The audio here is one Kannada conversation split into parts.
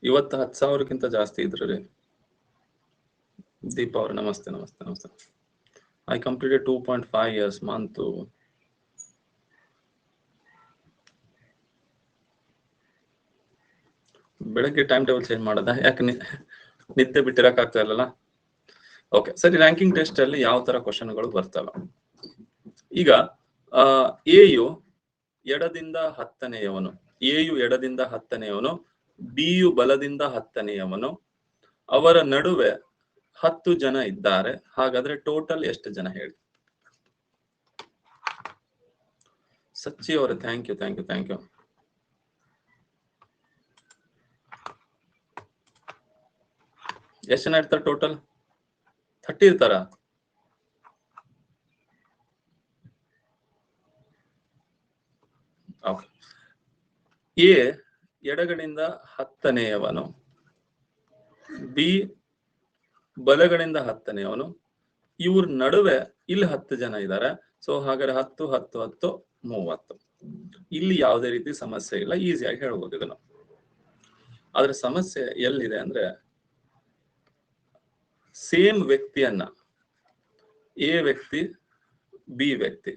ಇವತ್ತು 10,000ಕ್ಕಿಂತ ಜಾಸ್ತಿ ಇದ್ರಿ. ದೀಪ ಅವ್ರ ನಮಸ್ತೆ ನಮಸ್ತೆ ನಮಸ್ತೆ. I completed 2.5 years month. ಬೆಳಗ್ಗೆ ಟೈಮ್ ಟೇಬಲ್ ಚೇಂಜ್ ಮಾಡೋದಾ? ಯಾಕೆ ನಿದ್ದೆ ಬಿಟ್ಟಿರಕ್ ಆಗ್ತಾ ಇಲ್ಲಲ್ಲ? ಓಕೆ ಸರಿ. ರ್ಯಾಂಕಿಂಗ್ ಟೆಸ್ಟ್ ಅಲ್ಲಿ ಯಾವ ತರ ಕ್ವಶನ್ಗಳು ಬರ್ತವೆ? ಈಗ ಎಯು ಎಡದಿಂದ 10ನೇಯವನು, ಎಯು ಎಡದಿಂದ 10ನೇಯವನು, ಬಿಯು ಬಲದಿಂದ 10ನೇಯವನು, ಅವರ ನಡುವೆ 10 ಜನ ಇದ್ದಾರೆ. ಹಾಗಾದ್ರೆ ಟೋಟಲ್ ಎಷ್ಟು ಜನ ಹೇಳಿ? ಸಚ್ಚಿ ಅವರೇ thank you thank you thank you. ಎಷ್ಟು ಜನ ಇರ್ತಾರೆ ಟೋಟಲ್? 30 ಇರ್ತಾರ? ಎ ಎಡಗಡೆಯಿಂದ 10ನೇಯವನು, ಬಿ ಬಲಗಡೆಯಿಂದ 10ನೇಯವನು, ಇವ್ರ ನಡುವೆ ಇಲ್ಲಿ 10 ಜನ ಇದ್ದಾರೆ. ಸೊ ಹಾಗಾದ್ರೆ 10 10 10 30. ಇಲ್ಲಿ ಯಾವುದೇ ರೀತಿ ಸಮಸ್ಯೆ ಇಲ್ಲ, ಈಸಿಯಾಗಿ ಹೇಳ್ಬೋದು ಇದನ್ನು. ಆದ್ರೆ ಸಮಸ್ಯೆ ಎಲ್ಲಿದೆ ಅಂದ್ರೆ, ಸೇಮ್ ವ್ಯಕ್ತಿಯನ್ನ, ಎ ವ್ಯಕ್ತಿ ಬಿ ವ್ಯಕ್ತಿ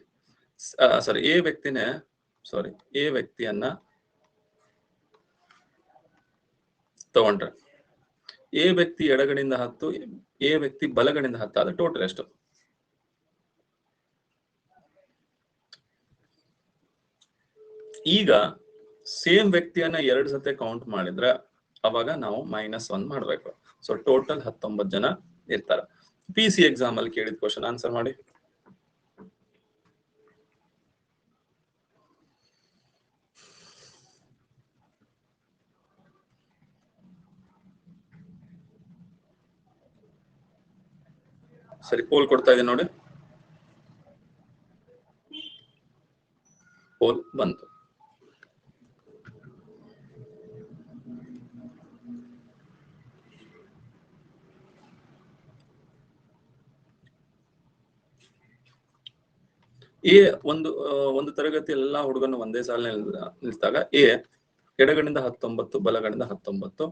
ಸಾರಿ ಎ ವ್ಯಕ್ತಿನೇ ಸಾರಿ ಎ ವ್ಯಕ್ತಿಯನ್ನ ತಗೊಂಡ್ರೆ, ಎ ವ್ಯಕ್ತಿ ಎಡಗಡೆಯಿಂದ 10, ಎ ವ್ಯಕ್ತಿ ಬಲಗಡೆಯಿಂದ 10 ಆದ್ರೆ ಟೋಟಲ್ ಎಷ್ಟು? ಈಗ ಸೇಮ್ ವ್ಯಕ್ತಿಯನ್ನ 2 ಸತಿ ಕೌಂಟ್ ಮಾಡಿದ್ರೆ ಅವಾಗ ನಾವು -1 ಮಾಡ್ಬೇಕು. ಸೊ ಟೋಟಲ್ 19 ಜನ ಇರ್ತಾರೆ. PC ಎಕ್ಸಾಮ್ ಅಲ್ಲಿ ಕೇಳಿದ ಕ್ವಶನ್ ಆನ್ಸರ್ ಮಾಡಿ. ಸರಿ, ಪೋಲ್ ಕೊಡ್ತಾ ಇದೆ ನೋಡಿ. ಪೋಲ್ ಬಂತು. ಎ ಒಂದು ತರಗತಿ ಎಲ್ಲಾ ಹುಡುಗನು ಒಂದೇ ಸಾಲಿನಲ್ಲಿ ನಿಲ್ತಾಗ ಎ ಎಡಗಡೆಯಿಂದ 19, ಬಲಗಡೆಯಿಂದ 19,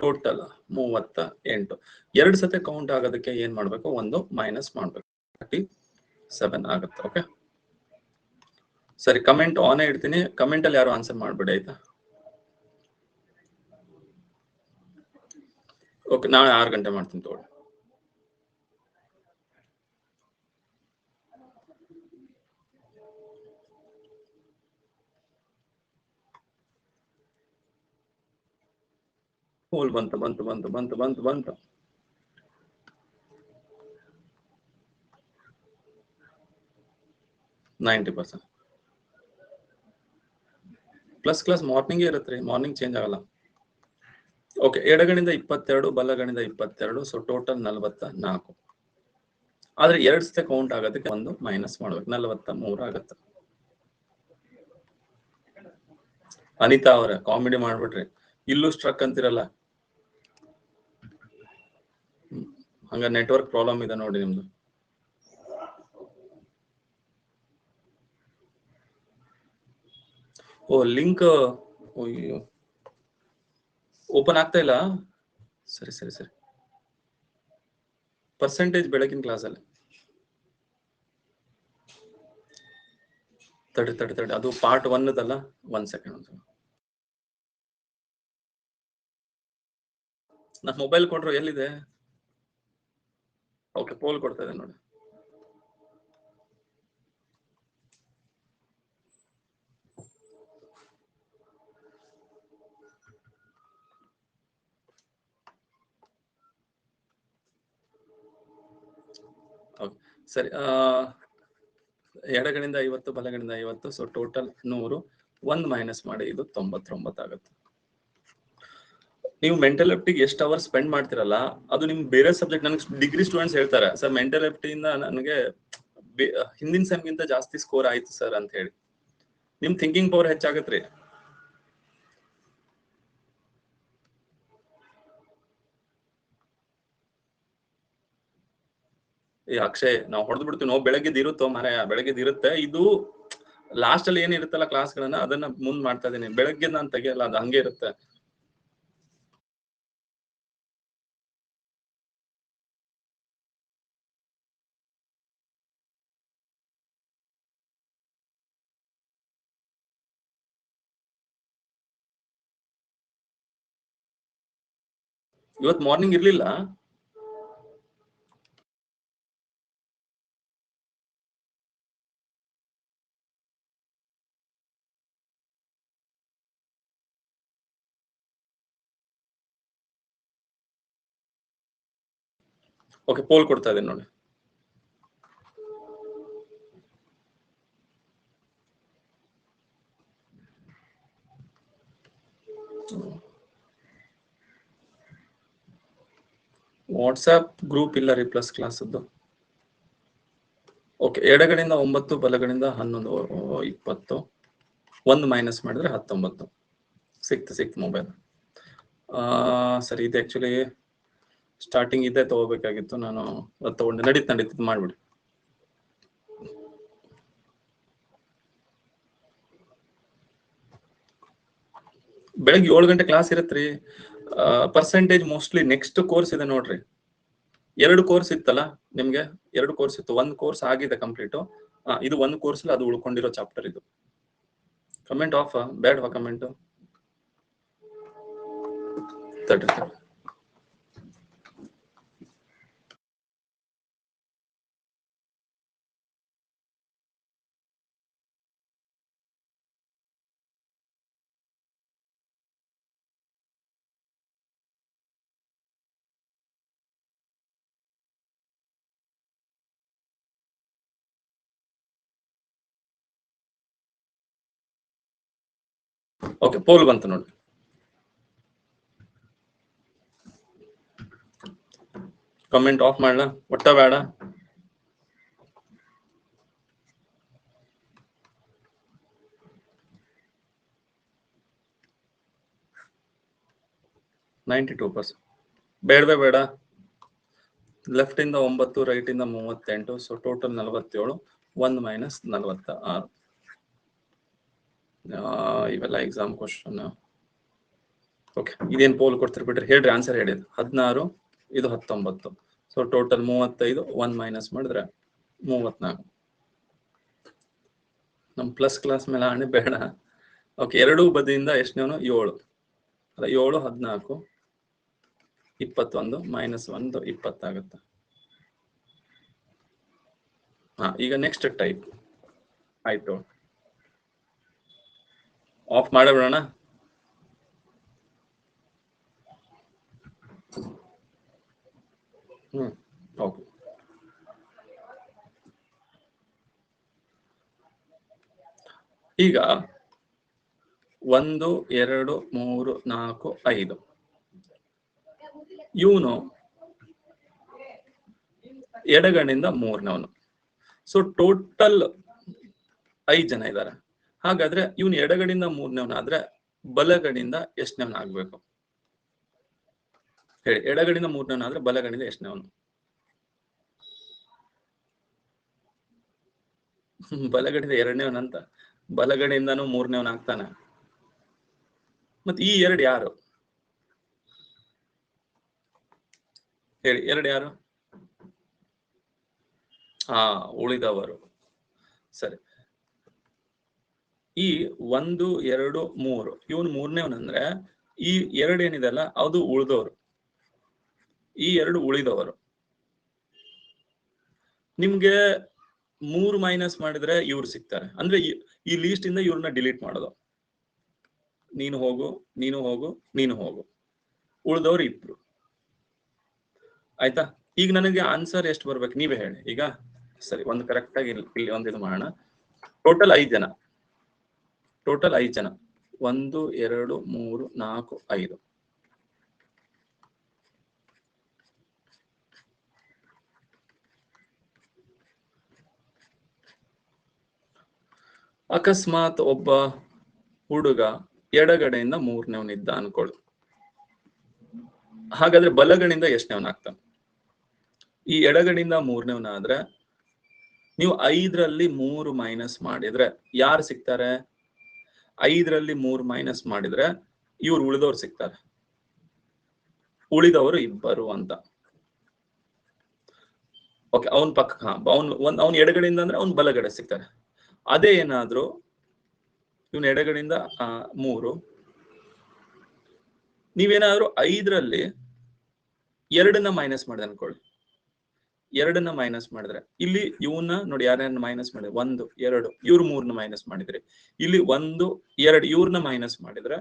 ಟೋಟಲ್ 38. 2 ಸತಿ ಕೌಂಟ್ ಆಗೋದಕ್ಕೆ ಏನ್ ಮಾಡ್ಬೇಕು? ಒಂದು ಮೈನಸ್ ಮಾಡ್ಬೇಕು, 37 ಆಗುತ್ತೆ. ಓಕೆ ಸರಿ, ಕಮೆಂಟ್ ಆನ್ ಇಡ್ತೀನಿ. ಕಮೆಂಟ್ ಅಲ್ಲಿ ಯಾರು ಆನ್ಸರ್ ಮಾಡ್ಬೇಡಿ ಆಯ್ತಾ? ಓಕೆ, ನಾಳೆ 6 ಗಂಟೆ ಮಾಡ್ತೀನಿ ತಗೊಳ್ಳಿ. ಪೋಲ್ ಬಂತು ಬಂತು ಬಂತು ಬಂತು ಬಂತು ಬಂತು. %90 ಕ್ಲಾಸ್ ಮಾರ್ನಿಂಗ್ ಇರುತ್ತೆ ರೀ, ಮಾರ್ನಿಂಗ್ ಚೇಂಜ್ ಆಗಲ್ಲ. ಓಕೆ, ಎಡಗಡೆಯಿಂದ 22, ಬಲಗಡೆಯಿಂದ 22, ಸೊ ಟೋಟಲ್ 44. ಆದ್ರೆ 2 ಸತಿ ಕೌಂಟ್ ಆಗೋದಕ್ಕೆ ಒಂದು ಮೈನಸ್ ಮಾಡ್ಬೇಕು, 43 ಆಗುತ್ತೆ. ಅನಿತಾ ಅವರ ಕಾಮಿಡಿ ಮಾಡ್ಬಿಟ್ರಿ, ಇಲ್ಲೂ ಸ್ಟ್ರಕ್ ಅಂತಿರಲ್ಲ. ಹಂಗ ನೆಟ್ವರ್ಕ್ ಪ್ರಾಬ್ಲಮ್ ಇದೆ ನೋಡಿ ನಿಮ್ದು. ಓ ಲಿಂಕ್ ಓಪನ್ ಆಗ್ತಾ ಇಲ್ಲ. ಸರಿ ಸರಿ ಸರಿ. ಪರ್ಸೆಂಟೇಜ್ ಬೆಳಗಿನ ಕ್ಲಾಸಲ್ಲಿ ತಡಿ ಅದು ಪಾರ್ಟ್ 1 1 ಸೆಕೆಂಡ್. ನಾ ಮೊಬೈಲ್ ಕೊಟ್ರು ಎಲ್ಲಿದೆ? ಓಕೆ, ಪೋಲ್ ಕೊಡ್ತಾ ಇದೆ ನೋಡಿ. ಸರಿ, ಎಡಗಡೆಯಿಂದ 50, ಬಲಗಡೆಯಿಂದ 50, ಸೊ ಟೋಟಲ್ 100. 1 ಮೈನಸ್ ಮಾಡಿ, ಇದು 99 ಆಗುತ್ತೆ. ನೀವು ಮೆಂಟಲ್ ಎಫ್ಟಿಗೆ ಎಷ್ಟು ಅವರ್ ಸ್ಪೆಂಡ್ ಮಾಡ್ತಿರಲ್ಲ, ಅದು ನಿಮ್ ಬೇರೆ ಸಬ್ಜೆಕ್ಟ್. ನನಗೆ ಡಿಗ್ರಿ ಸ್ಟೂಡೆಂಟ್ಸ್ ಹೇಳ್ತಾರೆ, ಸರ್ ಮೆಂಟಲ್ ಎಫ್ಟಿಯಿಂದ ನನಗೆ ಹಿಂದಿನ ಸೆಮ್ಗಿಂತ ಜಾಸ್ತಿ ಸ್ಕೋರ್ ಆಯ್ತು ಸರ್ ಅಂತ ಹೇಳಿ. ನಿಮ್ ಥಿಂಕಿಂಗ್ ಪವರ್ ಹೆಚ್ಚಾಗತ್ರಿ. ಅಕ್ಷಯ್, ನಾವು ಹೊಡೆದ್ ಬಿಡ್ತೀವಿ. ನಾವು ಬೆಳಗ್ಗೆದ್ ಇರುತ್ತೋ ಮರ, ಬೆಳಗ್ಗೆದ್ ಇರುತ್ತೆ. ಇದು ಲಾಸ್ಟ್ ಅಲ್ಲಿ ಏನಿರುತ್ತಲ್ಲ ಕ್ಲಾಸ್ಗಳನ್ನ, ಅದನ್ನ ಮುಂದ್ ಮಾಡ್ತಾ ಇದೀನಿ. ಬೆಳಗ್ಗೆ ನಾನು ತೆಗಿಯಲ್ಲ, ಅದು ಹಂಗೆ ಇರುತ್ತೆ. ಇವತ್ತು ಮಾರ್ನಿಂಗ್ ಇರ್ಲಿಲ್ಲ. ಓಕೆ, ಪೋಲ್ ಕೊಡ್ತಾ ಇದ್ದೀನಿ ನೋಡಿ. ವಾಟ್ಸ್ಆಪ್ ಗ್ರೂಪ್ ಇಲ್ಲ ರೀ ಪ್ಲಸ್ ಕ್ಲಾಸದ್ದು. ಓಕೆ, ಎಡಗಡೆಯಿಂದ 9, ಬಲಗಡೆಯಿಂದ 11, 20. 1 ಮೈನಸ್ ಮಾಡಿದ್ರೆ 19. ಸಿಕ್ತು ಮೊಬೈಲ್. ಸರಿ, ಇದು ಆಕ್ಚುಲಿ ಸ್ಟಾರ್ಟಿಂಗ್ ಇದೇ ತಗೋಬೇಕಾಗಿತ್ತು, ನಾನು ಅದು ತಗೊಂಡೆ. ನಡೀತು ಮಾಡ್ಬಿಡಿ. ಬೆಳಗ್ಗೆ 7 ಗಂಟೆ ಕ್ಲಾಸ್ ಇರತ್ರಿ. ಪರ್ಸೆಂಟೇಜ್ ಮೋಸ್ಟ್ಲಿ ನೆಕ್ಸ್ಟ್ ಕೋರ್ಸ್ ಇದೆ ನೋಡ್ರಿ. 2 ಕೋರ್ಸ್ ಇತ್ತಲ್ಲ ನಿಮ್ಗೆ, 2 ಕೋರ್ಸ್ ಇತ್ತು. 1 ಕೋರ್ಸ್ ಆಗಿದೆ ಕಂಪ್ಲೀಟ್. ಇದು 1 ಕೋರ್ಸ್ ಅದು ಉಳ್ಕೊಂಡಿರೋ ಚಾಪ್ಟರ್ ಇದು. ಕಮೆಂಟ್ ಆಫ್ ಬೇಡವಾ ಕಮೆಂಟ್? ತಡ್ರಿ. ಓಕೆ, ಪೋಲ್ ಬಂತು ನೋಡಿ. ಕಮೆಂಟ್ ಆಫ್ ಮಾಡಲ, ಒಟ್ಟ ಬೇಡ. ಬೇಡ. ಲೆಫ್ಟ್ ಇಂದ 9, ರೈಟ್ ಇಂದ 38. So total 47. 1 ಮೈನಸ್ 46. ಇವೆಲ್ಲ ಎಕ್ಸಾಮ್ ಕ್ವಶನ್. ಓಕೆ, ಇದೇನ್ ಪೋಲ್ ಕೊಡ್ತೀರಿ ಬಿಡ್ರಿ, ಹೇಳ್ರಿ ಆನ್ಸರ್ ಹೇಳಿ. 16, ಇದು 19. So total 35. 1 ಮೈನಸ್ ಮಾಡಿದ್ರೆ 34. ನಮ್ ಪ್ಲಸ್ ಕ್ಲಾಸ್ ಮೇಲೆ ಆಣೆ ಬೇಡ. ಓಕೆ, ಎರಡೂ ಬದಿಯಿಂದ ಎಷ್ಟನೇವನು? 7. ಅಲ್ಲ, 7, 14, 21 ಮೈನಸ್ 1, 20 ಆಗುತ್ತೆ. ಈಗ ನೆಕ್ಸ್ಟ್ ಟೈಪ್ ಆಯ್ತು. ಆಫ್ ಮಾಡಬೇಡೋಣ. ಓಕೆ, ಈಗ 1, 2, 3, 4, 5. ಇವನು ಎಡಗಣಿಂದ 3ನವನು. ಸೊ ಟೋಟಲ್ 5 ಜನ ಇದ್ದಾರೆ. ಹಾಗಾದ್ರೆ ಇವನು ಎಡಗಣಿಂದ 3ನವನಾದ್ರೆ ಬಲಗಣಿಂದ ಎಷ್ಟನೇವನ ಆಗ್ಬೇಕು ಹೇಳಿ? ಎಡಗಣಿಂದ 3ನವನಾದ್ರೆ ಬಲಗಣಿಂದ ಎಷ್ಟನೇವನು? ಬಲಗಣಿಂದ 2ನೇವನಂತ. ಬಲಗಣಿಂದನೂ 3ನೇವನ ಆಗ್ತಾನೆ. ಮತ್ತೆ ಈ 2 ಯಾರು ಹೇಳಿ? 2 ಯಾರು? ಉಳಿದವರು. ಸರಿ, ಈ 1, 2, 3 ಇವನು 3ನೇವನಂದ್ರೆ ಈ 2 ಏನಿದೆಲ್ಲ ಅದು ಉಳಿದವರು. ಈ 2 ಉಳಿದವರು. ನಿಮ್ಗೆ 3 ಮೈನಸ್ ಮಾಡಿದ್ರೆ ಇವ್ರು ಸಿಗ್ತಾರೆ. ಅಂದ್ರೆ ಈ ಲೀಸ್ಟ್ ಇಂದ ಇವ್ರನ್ನ ಡಿಲೀಟ್ ಮಾಡೋದು. ನೀನು ಹೋಗು, ನೀನು ಹೋಗು, ನೀನು ಹೋಗು, ಉಳಿದವ್ರು 2. ಆಯ್ತಾ? ಈಗ ನನಗೆ ಆನ್ಸರ್ ಎಷ್ಟು ಬರ್ಬೇಕು ನೀವೇ ಹೇಳಿ ಈಗ. ಸರಿ, ಒಂದು ಕರೆಕ್ಟ್ ಆಗಿ ಇಲ್ಲಿ ಒಂದು ಇದು ಮಾಡೋಣ. ಟೋಟಲ್ 5 ಜನ. 1, 2, 3, 4, 5. ಅಕಸ್ಮಾತ್ ಒಬ್ಬ ಹುಡುಗ ಎಡಗಡೆಯಿಂದ 3ನೇವನಿದ್ದ ಅನ್ಕೊಳ್ಳಿ. ಹಾಗಾದ್ರೆ ಬಲಗಡೆಯಿಂದ ಎಷ್ಟನೇವನಾಗ್ತಾನೆ? ಈ ಎಡಗಡೆಯಿಂದ 3ನೇವನಾದ್ರೆ ನೀವು 5ರಲ್ಲಿ 3 ಮೈನಸ್ ಮಾಡಿದ್ರೆ ಯಾರು ಸಿಗ್ತಾರೆ? 5ರಲ್ಲಿ 3 ಮೈನಸ್ ಮಾಡಿದ್ರೆ ಇವ್ರು ಉಳಿದವ್ರು ಸಿಗ್ತಾರೆ. ಉಳಿದವರು 2 ಅಂತ. ಓಕೆ, ಅವನ್ ಪಕ್ಕ ಅವ್ನ ಎಡಗಡೆಯಿಂದ ಅಂದ್ರೆ ಅವ್ನ್ ಬಲಗಡೆ ಸಿಗ್ತಾರೆ. ಅದೇ ಏನಾದ್ರು ಇವನ್ ಎಡಗಡೆಯಿಂದ 3, ನೀವೇನಾದ್ರೂ 5ರಲ್ಲಿ ಎರಡನ್ನ ಮೈನಸ್ ಮಾಡಿದೆ ಅನ್ಕೊಳ್ಳಿ, ಎರಡನ್ನ ಮೈನಸ್ ಮಾಡಿದ್ರೆ ಇಲ್ಲಿ ಇವನ್ನ ನೋಡಿ ಯಾರ್ಯಾರನ್ನ ಮೈನಸ್ ಮಾಡಿದ್ರೆ 1 2 ಇವ್ರು 3ನ ಮೈನಸ್ ಮಾಡಿದ್ರೆ ಇಲ್ಲಿ 1 2 ಇವ್ರನ್ನ ಮೈನಸ್ ಮಾಡಿದ್ರೆ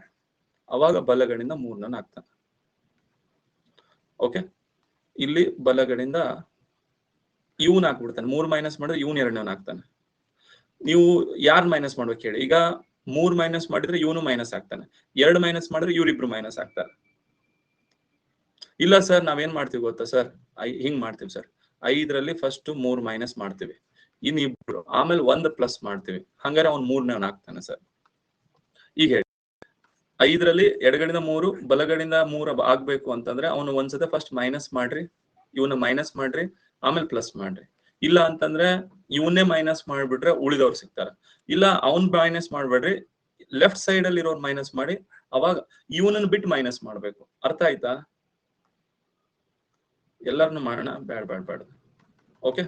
ಅವಾಗ ಬಲಗಡೆಯಿಂದ 3ನ ಹಾಕ್ತಾನೆ. ಓಕೆ, ಇಲ್ಲಿ ಬಲಗಡೆಯಿಂದ ಇವನ್ ಹಾಕ್ಬಿಡ್ತಾನೆ, 3 ಮೈನಸ್ ಮಾಡಿದ್ರೆ ಇವನ್ 2ನೇ ಹಾಕ್ತಾನೆ. ನೀವು ಯಾರ್ ಮೈನಸ್ ಮಾಡ್ಬೇಕು ಹೇಳಿ, ಈಗ 3 ಮೈನಸ್ ಮಾಡಿದ್ರೆ ಇವನು ಮೈನಸ್ ಆಗ್ತಾನೆ, 2 ಮೈನಸ್ ಮಾಡಿದ್ರೆ ಇವ್ರಿಬ್ರು ಮೈನಸ್ ಆಗ್ತಾರೆ. ಇಲ್ಲ ಸರ್ ನಾವೇನ್ ಮಾಡ್ತೀವಿ ಗೊತ್ತಾ ಸರ್, ಹಿಂಗ್ ಮಾಡ್ತೀವಿ ಸರ್, 5ರಲ್ಲಿ ಫಸ್ಟ್ 3 ಮೈನಸ್ ಮಾಡ್ತೀವಿ, ಇನ್ ಇಬ್ರು ಆಮೇಲೆ 1 ಪ್ಲಸ್ ಮಾಡ್ತೀವಿ, ಹಂಗಾರೆ ಅವ್ನು 3ನೇ ಆಗ್ತಾನೆ ಸರ್. ಈಗ ಹೇಳಿ 5ರಲ್ಲಿ ಎಡಗಡೆಯಿಂದ 3 ಬಲಗಡೆಯಿಂದ 3 ಆಗ್ಬೇಕು ಅಂತಂದ್ರೆ ಅವನು ಒಂದ್ಸತಿ ಫಸ್ಟ್ ಮೈನಸ್ ಮಾಡ್ರಿ, ಇವನ್ನ ಮೈನಸ್ ಮಾಡ್ರಿ, ಆಮೇಲೆ ಪ್ಲಸ್ ಮಾಡ್ರಿ. ಇಲ್ಲ ಅಂತಂದ್ರೆ ಇವನ್ನೇ ಮೈನಸ್ ಮಾಡ್ಬಿಟ್ರೆ ಉಳಿದವ್ರು ಸಿಗ್ತಾರ. ಇಲ್ಲ ಅವನ್ ಮೈನಸ್ ಮಾಡ್ಬೇಡ್ರಿ, ಲೆಫ್ಟ್ ಸೈಡ್ ಅಲ್ಲಿ ಇರೋನ್ ಮೈನಸ್ ಮಾಡಿ, ಅವಾಗ ಇವನನ್ನ ಬಿಟ್ಟು ಮೈನಸ್ ಮಾಡ್ಬೇಕು. ಅರ್ಥ ಆಯ್ತಾ? ಎಲ್ಲರನ್ನು ಮಾಡೋಣ, ಬೇಡ. ಓಕೆ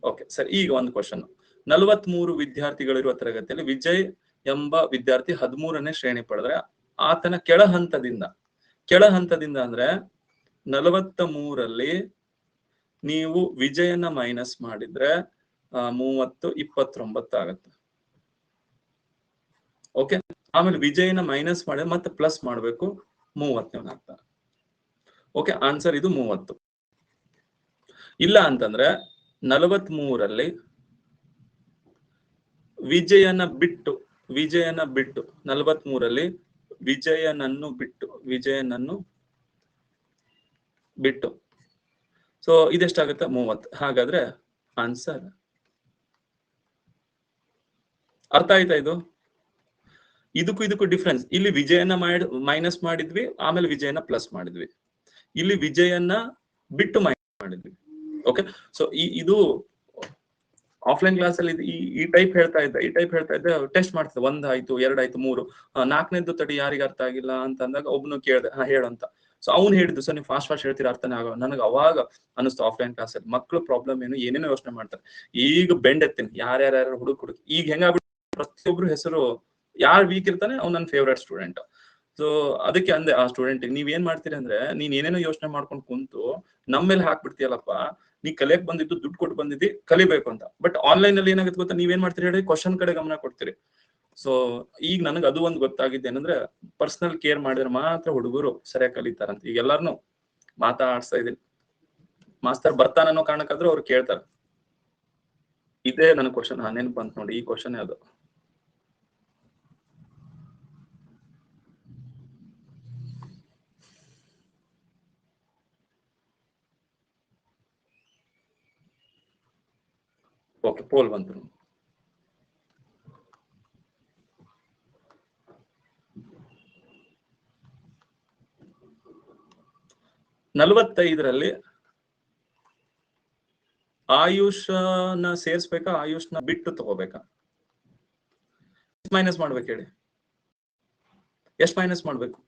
ಓಕೆ ಸರಿ. ಈಗ ಒಂದು ಕ್ವಶನ್, 43 ವಿದ್ಯಾರ್ಥಿಗಳಿರುವ ತರಗತಿಯಲ್ಲಿ ವಿಜಯ್ ಎಂಬ ವಿದ್ಯಾರ್ಥಿ 13ನೇ ಶ್ರೇಣಿ ಪಡೆದ್ರೆ ಆತನ ಕೆಳ ಹಂತದಿಂದ ಅಂದ್ರೆ 43ರಲ್ಲಿ ನೀವು ವಿಜಯನ ಮೈನಸ್ ಮಾಡಿದ್ರೆ 30 29 ಆಗುತ್ತೆ. ಓಕೆ, ಆಮೇಲೆ ವಿಜಯನ ಮೈನಸ್ ಮಾಡಿದ್ರೆ ಮತ್ತೆ ಪ್ಲಸ್ ಮಾಡ್ಬೇಕು, 30ನೇ ಆಗ್ತಾರೆ. ಓಕೆ, ಆನ್ಸರ್ ಇದು 30. ಇಲ್ಲ ಅಂತಂದ್ರೆ 43ರಲ್ಲಿ ವಿಜಯನ ಬಿಟ್ಟು 43ರಲ್ಲಿ ವಿಜಯನನ್ನು ಬಿಟ್ಟು ಸೊ ಇದೆಷ್ಟಾಗುತ್ತೆ? 30. ಹಾಗಾದ್ರೆ ಆನ್ಸರ್ ಅರ್ಥ ಆಯ್ತಾ? ಇದಕ್ಕೂ ಡಿಫ್ರೆನ್ಸ್, ಇಲ್ಲಿ ವಿಜಯನ ಮೈನಸ್ ಮಾಡಿದ್ವಿ, ಆಮೇಲೆ ವಿಜಯನ ಪ್ಲಸ್ ಮಾಡಿದ್ವಿ, ಇಲ್ಲಿ ವಿಜಯನ ಬಿಟ್ಟು ಮೈನಸ್ ಮಾಡಿದ್ವಿ. ಓಕೆ, ಸೊ ಇದು ಆಫ್ಲೈನ್ ಕ್ಲಾಸ್ ಅಲ್ಲಿ ಈ ಟೈಪ್ ಹೇಳ್ತಾ ಇದ್ದೆ, ಟೆಸ್ಟ್ ಮಾಡ್ತಿದ್ದೆ, 1 ಆಯ್ತು 2 ಆಯ್ತು 3, 4ನೇದ್ದು ತಡಿ ಯಾರಿಗೆ ಅರ್ಥ ಆಗಿಲ್ಲ ಅಂತ ಅಂದಾಗ ಒಬ್ನು ಕೇಳ್ದೆ ಹೇಳಂತ. ಸೊ ಅವ್ನು ಹೇಳಿದ್ದು ಸರ್ ನೀವು ಫಾಸ್ಟ್ ಹೇಳ್ತೀರಾ ಅರ್ಥನೇ ಆಗೋ. ನನಗೆ ಅವಾಗ ಅನಿಸ್ತು ಆಫ್ಲೈನ್ ಕ್ಲಾಸ್ ಅಲ್ಲಿ ಮಕ್ಳು ಪ್ರಾಬ್ಲಮ್ ಏನೇನೋ ಯೋಚನೆ ಮಾಡ್ತಾರೆ. ಈಗ ಬೆಂಡ್ ಎತ್ತೀನಿ, ಯಾರ್ಯಾರು ಹುಡುಗ ಈಗ ಹೆಂಗಾಗ್ಬಿಟ್ಟು ಪ್ರತಿಯೊಬ್ರು ಹೆಸರು ಯಾರು ವೀಕ್ ಇರ್ತಾನೆ ಅವ್ನು ನನ್ನ ಫೇವ್ರೇಟ್ ಸ್ಟೂಡೆಂಟ್. ಸೊ ಅದಕ್ಕೆ ಅಂದೆ ಆ ಸ್ಟೂಡೆಂಟ್, ನೀವ್ ಏನ್ ಮಾಡ್ತೀರಿ ಅಂದ್ರೆ ನೀನ್ ಏನೇನೋ ಯೋಚನೆ ಮಾಡ್ಕೊಂಡು ಕುಂತು ನಮ್ಮೇಲೆ ಹಾಕ್ಬಿಡ್ತೀಯಲ್ಲಪ್ಪ, ನೀ ಕಲಿಯಕ್ ಬಂದಿದ್ದು ದುಡ್ಡು ಕೊಟ್ಟು ಬಂದಿದ್ದಿ ಕಲಿಬೇಕು ಅಂತ. ಬಟ್ ಆನ್ಲೈನ್ ಅಲ್ಲಿ ಏನಾಗುತ್ತೆ ಗೊತ್ತಾ, ನೀವೇನ್ ಮಾಡ್ತೀರಿ ಹೇಳಿ, ಕ್ವಶನ್ ಕಡೆ ಗಮನ ಕೊಡ್ತೀರಿ. ಸೊ ಈಗ ನನಗೆ ಅದು ಒಂದು ಗೊತ್ತಾಗಿದ್ದು ಏನಂದ್ರೆ ಪರ್ಸನಲ್ ಕೇರ್ ಮಾಡಿದ್ರೆ ಮಾತ್ರ ಹುಡುಗರು ಸರಿಯಾಗಿ ಕಲಿತಾರಂತ. ಈಗ ಎಲ್ಲಾರ್ನು ಮಾತಾಡ್ಸ್ತಾ ಇದೀನಿ, ಮಾಸ್ತರ್ ಬರ್ತಾನನ್ನೋ ಕಾರಣಕ್ಕಾದ್ರೂ ಅವ್ರು ಕೇಳ್ತಾರೆ. ಇದೇ ನನ್ನ ಕ್ವಶನ್ ನೆನಪು ಬಂತು ನೋಡಿ, ಈ ಕ್ವಶನ್ ಅದು. ಓಕೆ, ಪೋಲ್ ಬಂತು. ನಲವತ್ತೈದರಲ್ಲಿ ಆಯುಷ್ನ ಸೇರ್ಸ್ಬೇಕಾ, ಆಯುಷ್ನ ಬಿಟ್ಟು ತಗೋಬೇಕಾ? ಮೈನಸ್ ಮಾಡ್ಬೇಕು ಹೇಳಿ, ಎಷ್ಟು ಮೈನಸ್ ಮಾಡ್ಬೇಕು?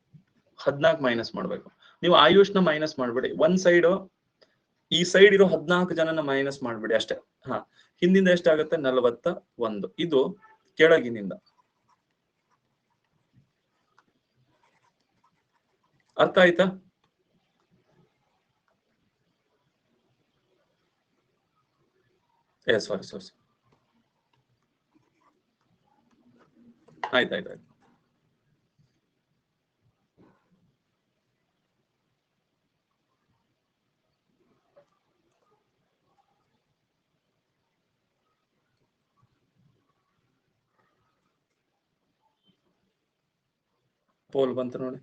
14 ಮೈನಸ್ ಮಾಡ್ಬೇಕು. ನೀವು ಆಯುಷ್ನ ಮೈನಸ್ ಮಾಡ್ಬೇಡಿ, ಒಂದ್ ಸೈಡ್ ಈ ಸೈಡ್ ಇರೋ 14 ಜನನ ಮೈನಸ್ ಮಾಡ್ಬಿಡಿ ಅಷ್ಟೇ. ಹಿಂದಿಂದ ಎಷ್ಟಾಗುತ್ತೆ? 41. ಇದು ಕೆಳಗಿನಿಂದ. ಅರ್ಥ ಆಯ್ತಾ? ಸಾರಿ ಆಯ್ತಾಯ್ತು. ಪೋಲ್ ಬಂತು ನೋಡಿ.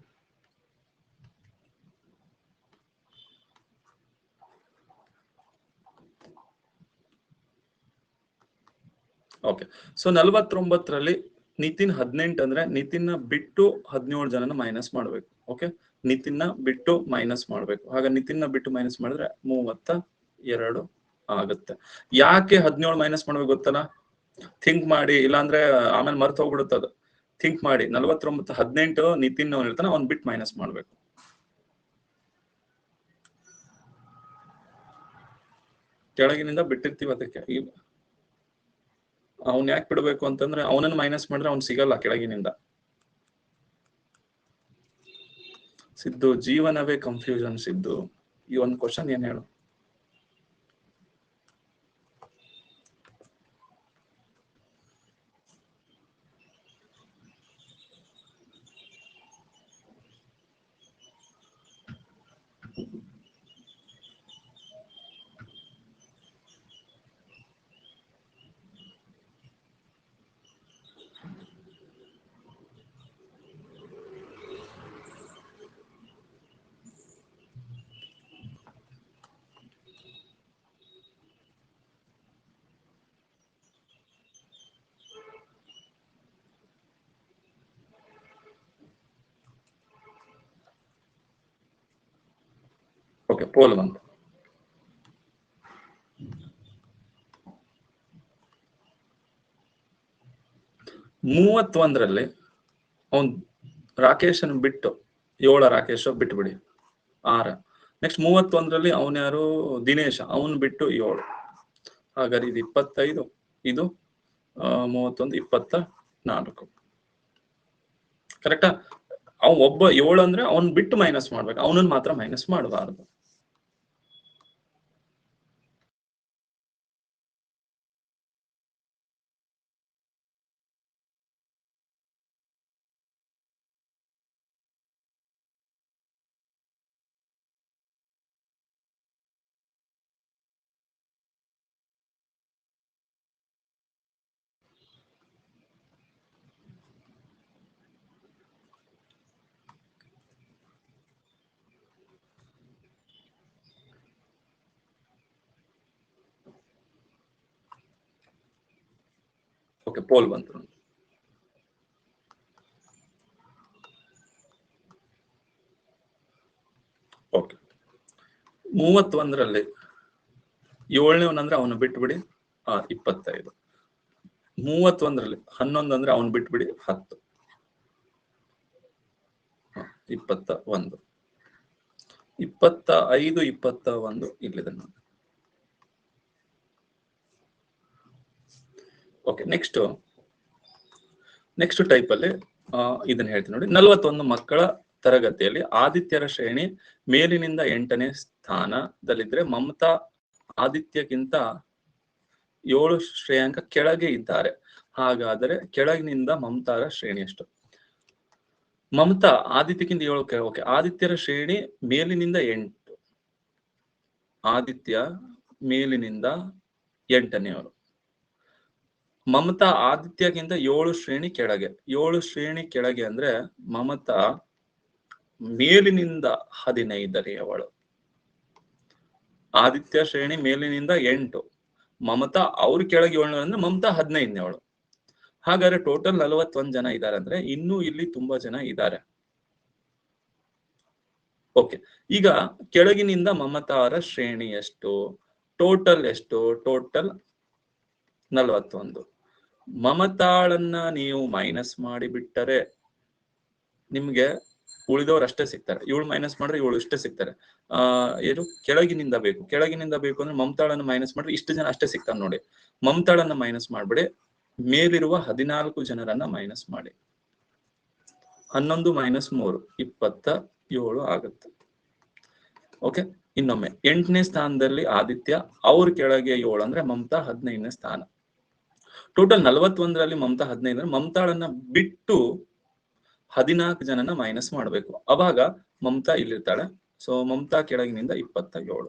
ಓಕೆ, ಸೊ 49ರಲ್ಲಿ ನಿತಿನ್ 18 ಅಂದ್ರೆ ನಿತಿನ್ ಬಿಟ್ಟು 17 ಜನನ ಮೈನಸ್ ಮಾಡ್ಬೇಕು. ಓಕೆ, ನಿತಿನ್ ಬಿಟ್ಟು ಮೈನಸ್ ಮಾಡ್ಬೇಕು. ಹಾಗ ನಿತಿನ್ ಬಿಟ್ಟು ಮೈನಸ್ ಮಾಡಿದ್ರೆ 32 ಆಗುತ್ತೆ. ಯಾಕೆ 17 ಮೈನಸ್ ಮಾಡ್ಬೇಕು ಗೊತ್ತಲ್ಲ? ಥಿಂಕ್ ಮಾಡಿ, ಇಲ್ಲಾಂದ್ರೆ ಆಮೇಲೆ ಮರ್ತು ಹೋಗ್ಬಿಡುತ್ತದು. ಥಿಂಕ್ ಮಾಡಿ, 49 18 ನಿತಿನ್ ಅವ್ನು ಇರ್ತಾನೆ, ಅವ್ನ್ ಬಿಟ್ಟು ಮೈನಸ್ ಮಾಡ್ಬೇಕು. ಕೆಳಗಿನಿಂದ ಬಿಟ್ಟಿರ್ತೀವಿ, ಅದಕ್ಕೆ ಅವ್ನ್ ಯಾಕೆ ಬಿಡ್ಬೇಕು ಅಂತಂದ್ರೆ ಅವನನ್ನು ಮೈನಸ್ ಮಾಡಿದ್ರೆ ಅವ್ನು ಸಿಗಲ್ಲ ಕೆಳಗಿನಿಂದ. ಸಿದ್ದು ಜೀವನವೇ ಕನ್ಫ್ಯೂಷನ್. ಸಿದ್ದು ಈ ಒಂದು ಕ್ವಶನ್ ಏನ್ ಹೇಳು. ಓಕೆ, ಪೋಲ್ ಬಂತು. ಮೂವತ್ತೊಂದರಲ್ಲಿ ಅವನ್ ರಾಕೇಶನ್ ಬಿಟ್ಟು 7 ರಾಕೇಶ್ ಬಿಟ್ಬಿಡಿ 6. ನೆಕ್ಸ್ಟ್ 31ರಲ್ಲಿ ಅವನ್ ಯಾರು ದಿನೇಶ, ಅವನ್ ಬಿಟ್ಟು 7. ಹಾಗಾದ್ರೆ ಇದು 25, ಇದು 31, 24. ಕರೆಕ್ಟಾ? ಅವ್ ಒಬ್ಬ 7 ಅಂದ್ರೆ ಅವನ್ ಬಿಟ್ಟು ಮೈನಸ್ ಮಾಡ್ಬೇಕು, ಅವನನ್ನ ಮಾತ್ರ ಮೈನಸ್ ಮಾಡಬಾರ್ದು. ಓಕೆ, ಪೋಲ್ ಬಂತು. ಓಕೆ, 31ರಲ್ಲಿ 7ನೇವನ್ ಅಂದ್ರೆ ಅವನು ಬಿಟ್ಬಿಡಿ 25. 31ರಲ್ಲಿ 11 ಅಂದ್ರೆ ಅವನು ಬಿಟ್ಬಿಡಿ 10. 21, 25, 21 ಇಲ್ಲಿದೆ ನೋಡಿ. ಓಕೆ, ನೆಕ್ಸ್ಟ್ ಟೈಪ್ ಅಲ್ಲಿ ಇದನ್ನ ಹೇಳ್ತೀನಿ ನೋಡಿ. 41 ಮಕ್ಕಳ ತರಗತಿಯಲ್ಲಿ ಆದಿತ್ಯರ ಶ್ರೇಣಿ ಮೇಲಿನಿಂದ 8ನೇ ಸ್ಥಾನದಲ್ಲಿದ್ರೆ ಮಮತಾ ಆದಿತ್ಯಕ್ಕಿಂತ 7 ಶ್ರೇಯಾಂಕ ಕೆಳಗೆ ಇದ್ದಾರೆ. ಹಾಗಾದರೆ ಕೆಳಗಿನಿಂದ ಮಮತಾರ ಶ್ರೇಣಿ ಎಷ್ಟು? ಮಮತಾ ಆದಿತ್ಯಕ್ಕಿಂತ 7. ಓಕೆ, ಆದಿತ್ಯರ ಶ್ರೇಣಿ ಮೇಲಿನಿಂದ 8. ಆದಿತ್ಯ ಮೇಲಿನಿಂದ 8ನೇವರು. ಮಮತಾ ಆದಿತ್ಯಕ್ಕಿಂತ 7 ಶ್ರೇಣಿ ಕೆಳಗೆ. 7 ಶ್ರೇಣಿ ಕೆಳಗೆ ಅಂದ್ರೆ ಮಮತಾ ಮೇಲಿನಿಂದ 15ನೇಯವಳು. ಆದಿತ್ಯ ಶ್ರೇಣಿ ಮೇಲಿನಿಂದ 8, ಮಮತಾ ಅವ್ರ ಕೆಳಗೆ 7 ಅಂದ್ರೆ ಮಮತಾ 15ನೇವಳು. ಹಾಗಾದ್ರೆ ಟೋಟಲ್ 41 ಜನ ಇದ್ದಾರೆ ಅಂದ್ರೆ ಇನ್ನೂ ಇಲ್ಲಿ ತುಂಬಾ ಜನ ಇದ್ದಾರೆ. ಓಕೆ, ಈಗ ಕೆಳಗಿನಿಂದ ಮಮತಾರ ಶ್ರೇಣಿ ಎಷ್ಟು? ಟೋಟಲ್ ಎಷ್ಟು? ಟೋಟಲ್ 41. ಮಮತಾಳನ್ನ ನೀವು ಮೈನಸ್ ಮಾಡಿ ಬಿಟ್ಟರೆ ನಿಮ್ಗೆ ಉಳಿದವ್ರು ಅಷ್ಟೇ ಸಿಗ್ತಾರೆ. 7 ಮೈನಸ್ ಮಾಡ್ರೆ 7 ಇಷ್ಟೇ ಸಿಗ್ತಾರೆ. ಏನು ಕೆಳಗಿನಿಂದ ಬೇಕು? ಕೆಳಗಿನಿಂದ ಬೇಕು ಅಂದ್ರೆ ಮಮತಾಳನ್ನ ಮೈನಸ್ ಮಾಡ್ರೆ ಇಷ್ಟು ಜನ ಅಷ್ಟೇ ಸಿಗ್ತಾರೆ ನೋಡಿ. ಮಮತಾಳನ್ನ ಮೈನಸ್ ಮಾಡ್ಬಿಡಿ, ಮೇಲಿರುವ 14 ಜನರನ್ನ ಮೈನಸ್ ಮಾಡಿ. 11 ಮೈನಸ್ 3 27 ಆಗುತ್ತೆ. ಓಕೆ, ಇನ್ನೊಮ್ಮೆ 8ನೇ ಸ್ಥಾನದಲ್ಲಿ ಆದಿತ್ಯ, ಅವ್ರ ಕೆಳಗೆ 7 ಅಂದ್ರೆ ಮಮತಾ 15ನೇ ಸ್ಥಾನ. ಟೋಟಲ್ 41ರಲ್ಲಿ ಮಮತಾ 15 ಅಂದ್ರೆ ಮಮತಾಳನ್ನ ಬಿಟ್ಟು 14 ಜನನ ಮೈನಸ್ ಮಾಡ್ಬೇಕು. ಅವಾಗ ಮಮತಾ ಇಲ್ಲಿರ್ತಾಳೆ. ಸೊ ಮಮತಾ ಕೆಳಗಿನಿಂದ 27.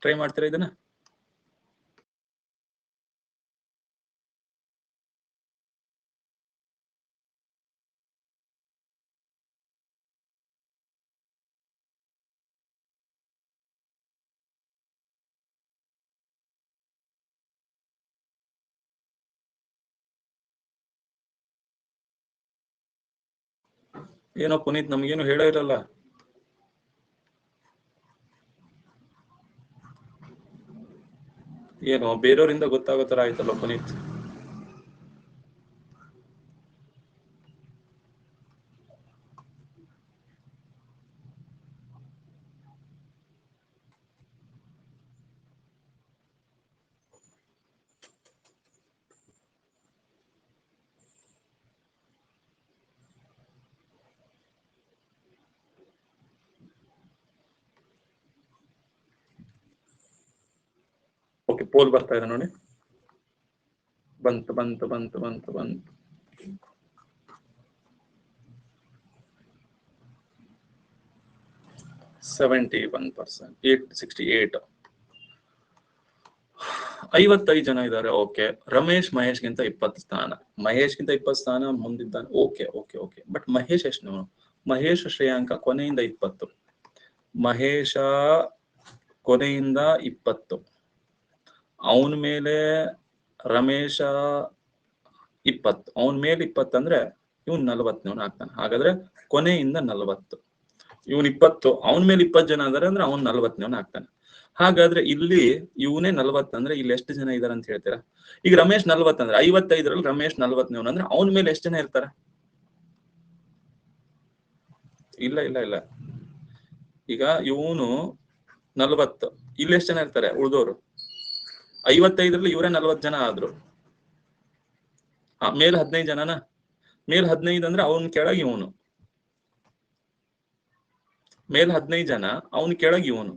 ಟ್ರೈ ಮಾಡ್ತೀರಾ ಇದನ್ನ? ಏನೋ ಪುನೀತ್ ನಮ್ಗೇನು ಹೇಳೇ ಇರಲ್ಲ. ಏನೋ ಬೇರೆಯವರಿಂದ ಗೊತ್ತಾಗೋ ತರ ಆಯ್ತಲ್ಲ ಪುನೀತ್. ಓಕೆ, ಪೋಲ್ ಬರ್ತಾ ಇದೆ ನೋಡಿ. ಬಂತು ಬಂತು ಬಂತು ಬಂತು ಬಂತು. %71, 868. 55 ಜನ ಇದ್ದಾರೆ. ಓಕೆ, ರಮೇಶ್ ಮಹೇಶ್ಗಿಂತ 20 ಸ್ಥಾನ, ಮಹೇಶ್ಗಿಂತ 20 ಸ್ಥಾನ ಮುಂದಿದ್ದಾನೆ. Okay okay okay, but Mahesh ಎಷ್ಟು? ಮಹೇಶ್ ಶ್ರೇಯಾಂಕ ಕೊನೆಯಿಂದ 20, ಮಹೇಶ ಕೊನೆಯಿಂದ 20, ಅವನ ಮೇಲೆ ರಮೇಶ 20, ಅವನ ಮೇಲೆ 20 ಅಂದ್ರೆ ಇವನ್ 40 ಆಗ್ತಾನೆ. ಹಾಗಾದ್ರೆ ಕೊನೆಯಿಂದ 40, ಇವನ್ 20, ಅವನ ಮೇಲೆ 20 ಜನ ಇದಾರೆ ಅಂದ್ರೆ ಅವ್ನ್ 40 ಆಗ್ತಾನೆ. ಹಾಗಾದ್ರೆ ಇಲ್ಲಿ ಇವನೇ 40 ಅಂದ್ರೆ ಇಲ್ಲಿ ಎಷ್ಟು ಜನ ಇದಾರೆ ಅಂತ ಹೇಳ್ತೀರಾ? ಈಗ ರಮೇಶ್ 40 ಅಂದ್ರೆ 55ರಲ್ಲಿ ರಮೇಶ್ 40 ಅಂದ್ರೆ ಅವನ ಮೇಲೆ ಎಷ್ಟು ಜನ ಇರ್ತಾರೆ? ಇಲ್ಲ ಇಲ್ಲ ಇಲ್ಲ, ಈಗ ಇವನು 40, ಇಲ್ಲಿ ಎಷ್ಟು ಜನ ಇರ್ತಾರೆ ಉಳ್ದೋರು? 55ರಲ್ಲಿ ಇವರೇ 40 ಜನ ಆದ್ರು, ಮೇಲೆ 15 ಜನನ, ಮೇಲೆ 15 ಅಂದ್ರೆ ಅವನ್ ಕೆಳಗೆ ಇವನು, ಮೇಲೆ 15 ಜನ, ಅವನ್ ಕೆಳಗೆ ಇವನು,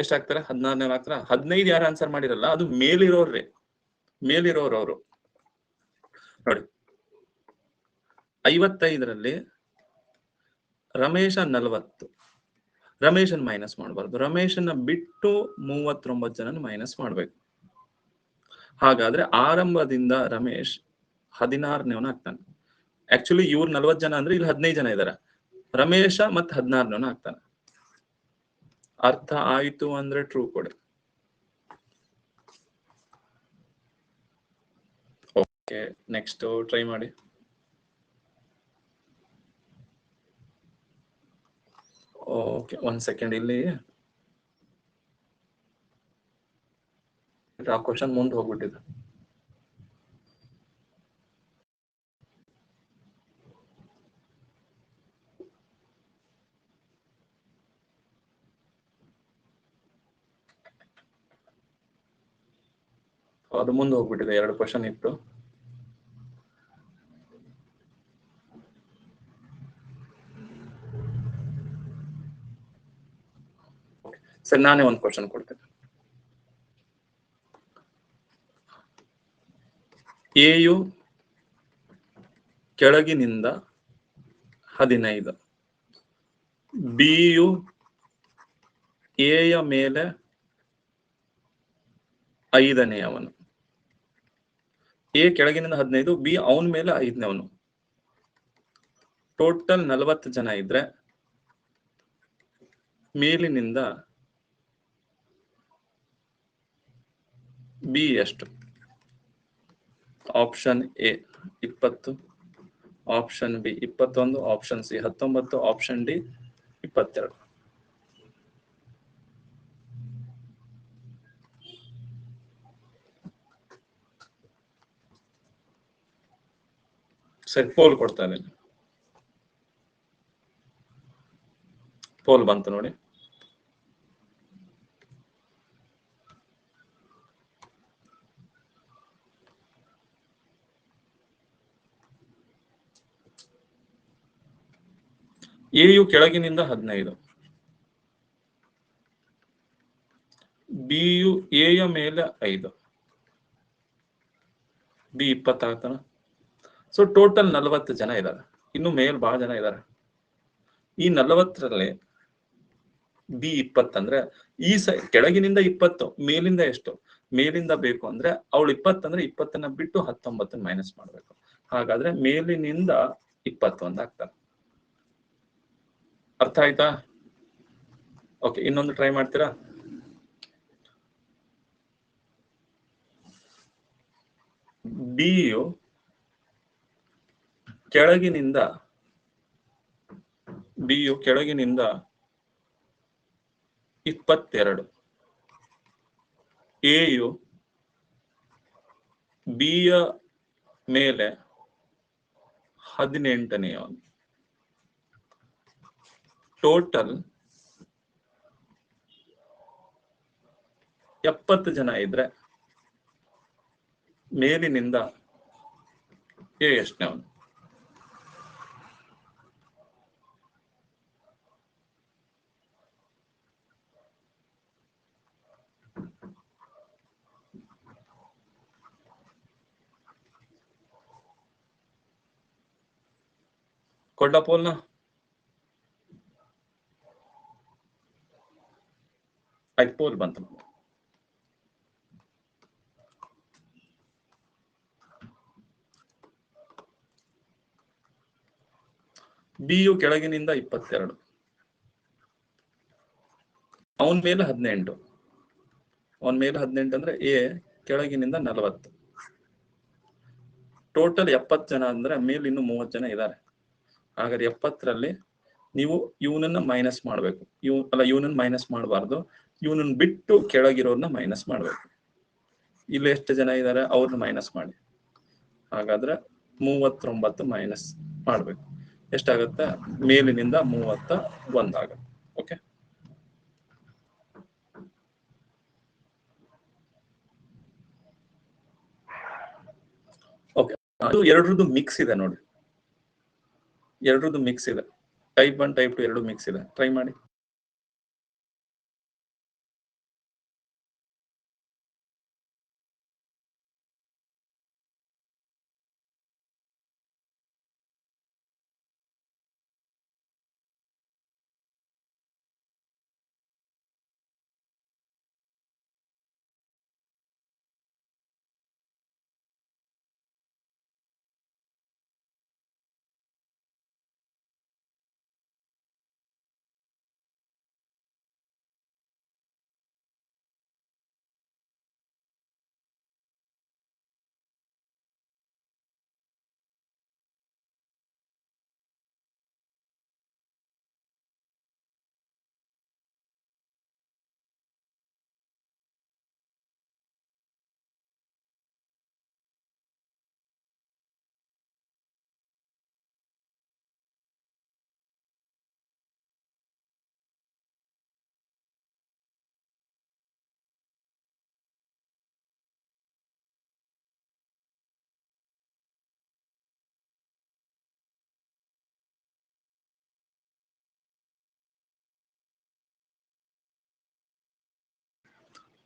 ಎಷ್ಟಾಗ್ತಾರೆ? 16 ಆಗ್ತಾರ. 15 ಯಾರು ಆನ್ಸರ್ ಮಾಡಿರಲ್ಲ ಅದು ಮೇಲಿರೋರ್ರೆ, ಮೇಲಿರೋರು ಅವರು ನೋಡಿ. 55ರಲ್ಲಿ ರಮೇಶ 40, ರಮೇಶನ್ ಮೈನಸ್ ಮಾಡಬಾರ್ದು, ರಮೇಶನ್ನ ಬಿಟ್ಟು 39 ಜನ ಮೈನಸ್ ಮಾಡ್ಬೇಕು. ಹಾಗಾದ್ರೆ ಆರಂಭದಿಂದ ರಮೇಶ್ 16ನೇವನ ಆಗ್ತಾನೆ. ಆಕ್ಚುಲಿ ಇವ್ರು 40 ಜನ ಅಂದ್ರೆ ಇಲ್ಲಿ 15 ಜನ ಇದಾರೆ, ರಮೇಶ ಮತ್ತೆ 16ನೇವನ ಆಗ್ತಾನೆ. ಅರ್ಥ ಆಯ್ತು ಅಂದ್ರೆ ಟ್ರೂ ಕೊಡಿ. ಓಕೆ, ನೆಕ್ಸ್ಟ್ ಟ್ರೈ ಮಾಡಿ. ಓಕೆ, 1 ಸೆಕೆಂಡ್, ಇಲ್ಲಿ ಆ ಕ್ವಶನ್ ಮುಂದೆ ಹೋಗ್ಬಿಟ್ಟಿದೆ. ಅದು ಮುಂದೆ ಹೋಗ್ಬಿಟ್ಟಿದೆ, 2 ಕ್ವಶನ್ ಇತ್ತು. ಸರಿ, ನಾನೇ ಒಂದು ಕ್ವಶನ್ ಕೊಡ್ತೇನೆ. ಎಯು ಕೆಳಗಿನಿಂದ 15, ಬಿಯು ಎಯ ಮೇಲೆ 5ನೇಯವನು, ಎ ಕೆಳಗಿನಿಂದ 15, ಬಿ ಅವನ ಮೇಲೆ 5ನೇವನು, ಟೋಟಲ್ 40 ಜನ ಇದ್ರೆ ಮೇಲಿನಿಂದ ಬಿ ಎಷ್ಟು? Option A 20, option B 21, option C 19, option D 22. ಸರಿ, ಪೋಲ್ ಕೊಡ್ತಾ ಇದ್ದೀನಿ. ಪೋಲ್ ಬಂತು ನೋಡಿ. ಎಯು ಕೆಳಗಿನಿಂದ 15, ಬಿಯು ಎಯ ಮೇಲೆ 5, ಬಿ 20 ಆಗ್ತಾನ. ಸೊ ಟೋಟಲ್ 40 ಜನ ಇದ್ದಾರೆ, ಇನ್ನು ಮೇಲ್ ಬಹಳ ಜನ ಇದ್ದಾರೆ. ಈ 40ರಲ್ಲಿ ಬಿ 20 ಅಂದ್ರೆ ಈ ಕೆಳಗಿನಿಂದ 20, ಮೇಲಿಂದ ಎಷ್ಟು? ಮೇಲಿಂದ ಬೇಕು ಅಂದ್ರೆ ಅವಳು 20 ಅಂದ್ರೆ 20ನ್ನ ಬಿಟ್ಟು 19 ಮೈನಸ್ ಮಾಡ್ಬೇಕು. ಹಾಗಾದ್ರೆ ಮೇಲಿನಿಂದ 21 ಆಗ್ತಾರೆ. ಅರ್ಥ ಆಯ್ತಾ? ಓಕೆ, ಇನ್ನೊಂದು ಟ್ರೈ ಮಾಡ್ತೀರಾ? ಬಿಯು ಕೆಳಗಿನಿಂದ 22, ಎಯು ಬಿಯ ಮೇಲೆ 18ನೇಯವನು, ಟೋಟಲ್ 70 ಜನ ಇದ್ರೆ ಮೇಲಿನಿಂದ ಎ ಎಷ್ಟನೇವನು? ಕೊಡ್ಲಾ ಪೋಲ್ನ? ಆಯ್ತು, ಪೋಲ್ ಬಂತು. ಬಿ ಯು ಕೆಳಗಿನಿಂದ 22, ಅವನ ಮೇಲೆ 18. ಅವನ ಮೇಲೆ 18 ಅಂದ್ರೆ ಎ ಕೆಳಗಿನಿಂದ 40. ಟೋಟಲ್ 70 ಜನ ಅಂದ್ರೆ ಮೇಲೆ ಇನ್ನು 30 ಜನ ಇದ್ದಾರೆ. ಹಾಗಾದ್ರೆ 70ರಲ್ಲಿ ನೀವು ಇವನನ್ನ ಮೈನಸ್ ಮಾಡ್ಬೇಕು. ಇವನನ್ನ ಮೈನಸ್ ಮಾಡಬಾರ್ದು, ಇವನನ್ನ ಬಿಟ್ಟು ಕೆಳಗಿರೋರ್ನ ಮೈನಸ್ ಮಾಡ್ಬೇಕು. ಇಲ್ಲಿ ಎಷ್ಟು ಜನ ಇದ್ದಾರೆ ಅವ್ರನ್ನ ಮೈನಸ್ ಮಾಡಿ. ಹಾಗಾದ್ರೆ 39 ಮೈನಸ್ ಮಾಡ್ಬೇಕು. ಎಷ್ಟಾಗತ್ತೆ? ಮೇಲಿನಿಂದ 31 ಆಗುತ್ತೆ. Okay, okay. ಅದು ಎರಡರದ್ದು ಮಿಕ್ಸ್ ಇದೆ ನೋಡಿ, ಎರಡರದ್ದು ಮಿಕ್ಸ್ ಇದೆ. ಟೈಪ್ 1 ಟೈಪ್ 2 ಎರಡು ಮಿಕ್ಸ್ ಇದೆ. ಟ್ರೈ ಮಾಡಿ.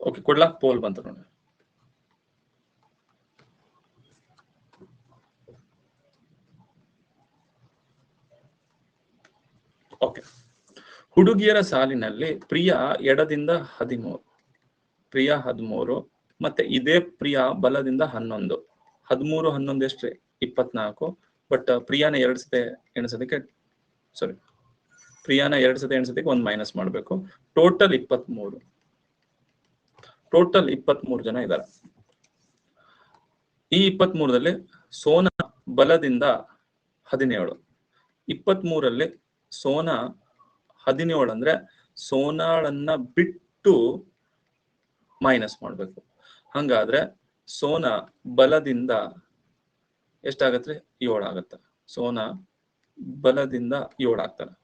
ಓಕೆ, ಕೊಡ್ಲಾ? ಪೋಲ್ ಬಂತು ನೋಡಿ. ಓಕೆ, ಹುಡುಗಿಯರ ಸಾಲಿನಲ್ಲಿ ಪ್ರಿಯಾ ಎಡದಿಂದ 13, ಪ್ರಿಯಾ 13, ಮತ್ತೆ ಇದೇ ಪ್ರಿಯಾ ಬಲದಿಂದ 11. 13 11 ಎಷ್ಟ್ರಿ? 24. ಬಟ್ ಪ್ರಿಯಾನ 2 ಸತಿ ಎಣಿಸೋದಕ್ಕೆ, ಸಾರಿ, ಪ್ರಿಯಾನ 2 ಸತಿ ಎಣಿಸೋದಕ್ಕೆ ಒಂದು ಮೈನಸ್ ಮಾಡಬೇಕು. ಟೋಟಲ್ 23. ಟೋಟಲ್ 23 ಜನ ಇದ್ದಾರೆ. ಈ 23ರಲ್ಲಿ ಸೋನಾ ಬಲದಿಂದ 17. 23ರಲ್ಲಿ ಸೋನಾ 17 ಅಂದ್ರೆ ಸೋನಾಳನ್ನ ಬಿಟ್ಟು ಮೈನಸ್ ಮಾಡ್ಬೇಕು. ಹಂಗಾದ್ರೆ ಸೋನಾ ಬಲದಿಂದ ಎಷ್ಟಾಗತ್ರಿ? 7 ಆಗತ್ತ. ಸೋನಾ ಬಲದಿಂದ 7 ಆಗ್ತಾರೆ.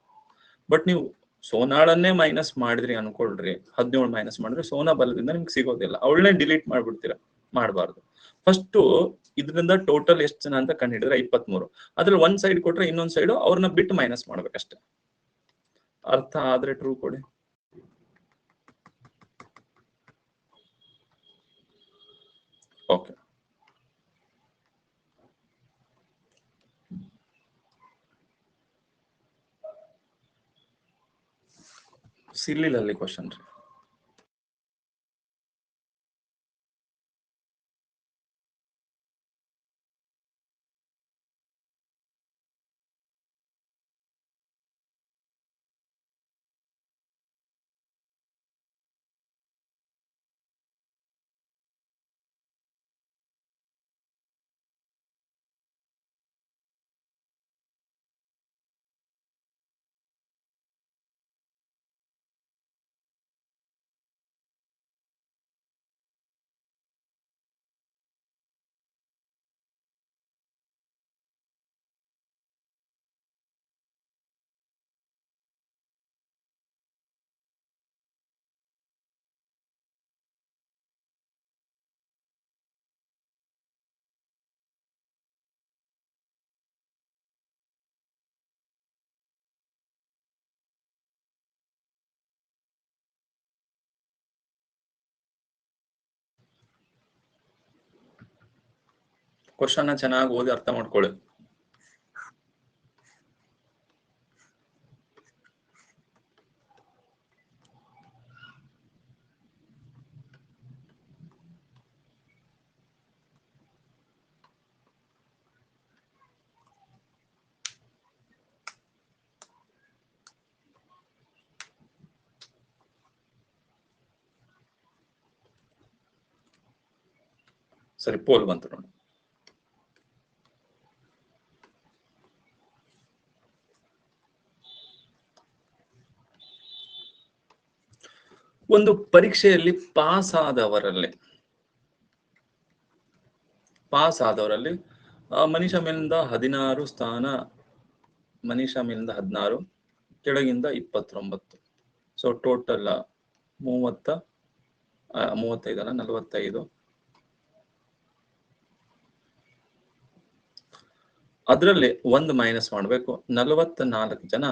ಬಟ್ ನೀವು ಸೋನಾಳನ್ನೇ ಮೈನಸ್ ಮಾಡಿದ್ರಿ ಅನ್ಕೊಳ್ರಿ, 17 ಮೈನಸ್ ಮಾಡಿದ್ರೆ ಸೋನಾ ಬಲದಿಂದ ನಿಮ್ಗೆ ಸಿಗೋದಿಲ್ಲ. ಅವಳನ್ನೇ ಡಿಲೀಟ್ ಮಾಡ್ಬಿಡ್ತೀರಾ, ಮಾಡಬಾರ್ದು. ಫಸ್ಟ್ ಇದರಿಂದ ಟೋಟಲ್ ಎಷ್ಟು ಜನ ಅಂತ ಕಂಡುಹಿಡಿದ್ರೆ 23. ಅದ್ರಲ್ಲಿ ಒಂದ್ ಸೈಡ್ ಕೊಟ್ರೆ ಇನ್ನೊಂದ್ ಸೈಡ್ ಅವ್ರನ್ನ ಬಿಟ್ಟು ಮೈನಸ್ ಮಾಡ್ಬೇಕಷ್ಟೆ. ಅರ್ಥ ಆದ್ರೆ ಟ್ರೂ ಕೊಡಿ. ಓಕೆ, ಸಿಲ್ಲಿಲಲ್ಲಿ ಕ್ವಶನ್ ರೀ. ಕ್ವಶನ್ ಚೆನ್ನಾಗಿ ಓದಿ ಅರ್ಥ ಮಾಡ್ಕೊಳ್ಳಿ. ಸರಿ, ಪೋಲ್ ಬಂತು ನೋಡಿ. ಒಂದು ಪರೀಕ್ಷೆಯಲ್ಲಿ ಪಾಸ್ ಆದವರಲ್ಲಿ ಮನೀಷಾ ಮೇಲಿಂದ 16 ಸ್ಥಾನ, ಮನೀಷಾ ಮೇಲಿಂದ 16, ಕೆಳಗಿಂದ 29. ಸೊ ಟೋಟಲ್ 35 ಅಲ್ಲ, 45. ಅದರಲ್ಲಿ ಒಂದು ಮೈನಸ್ ಮಾಡಬೇಕು. 44 ಜನ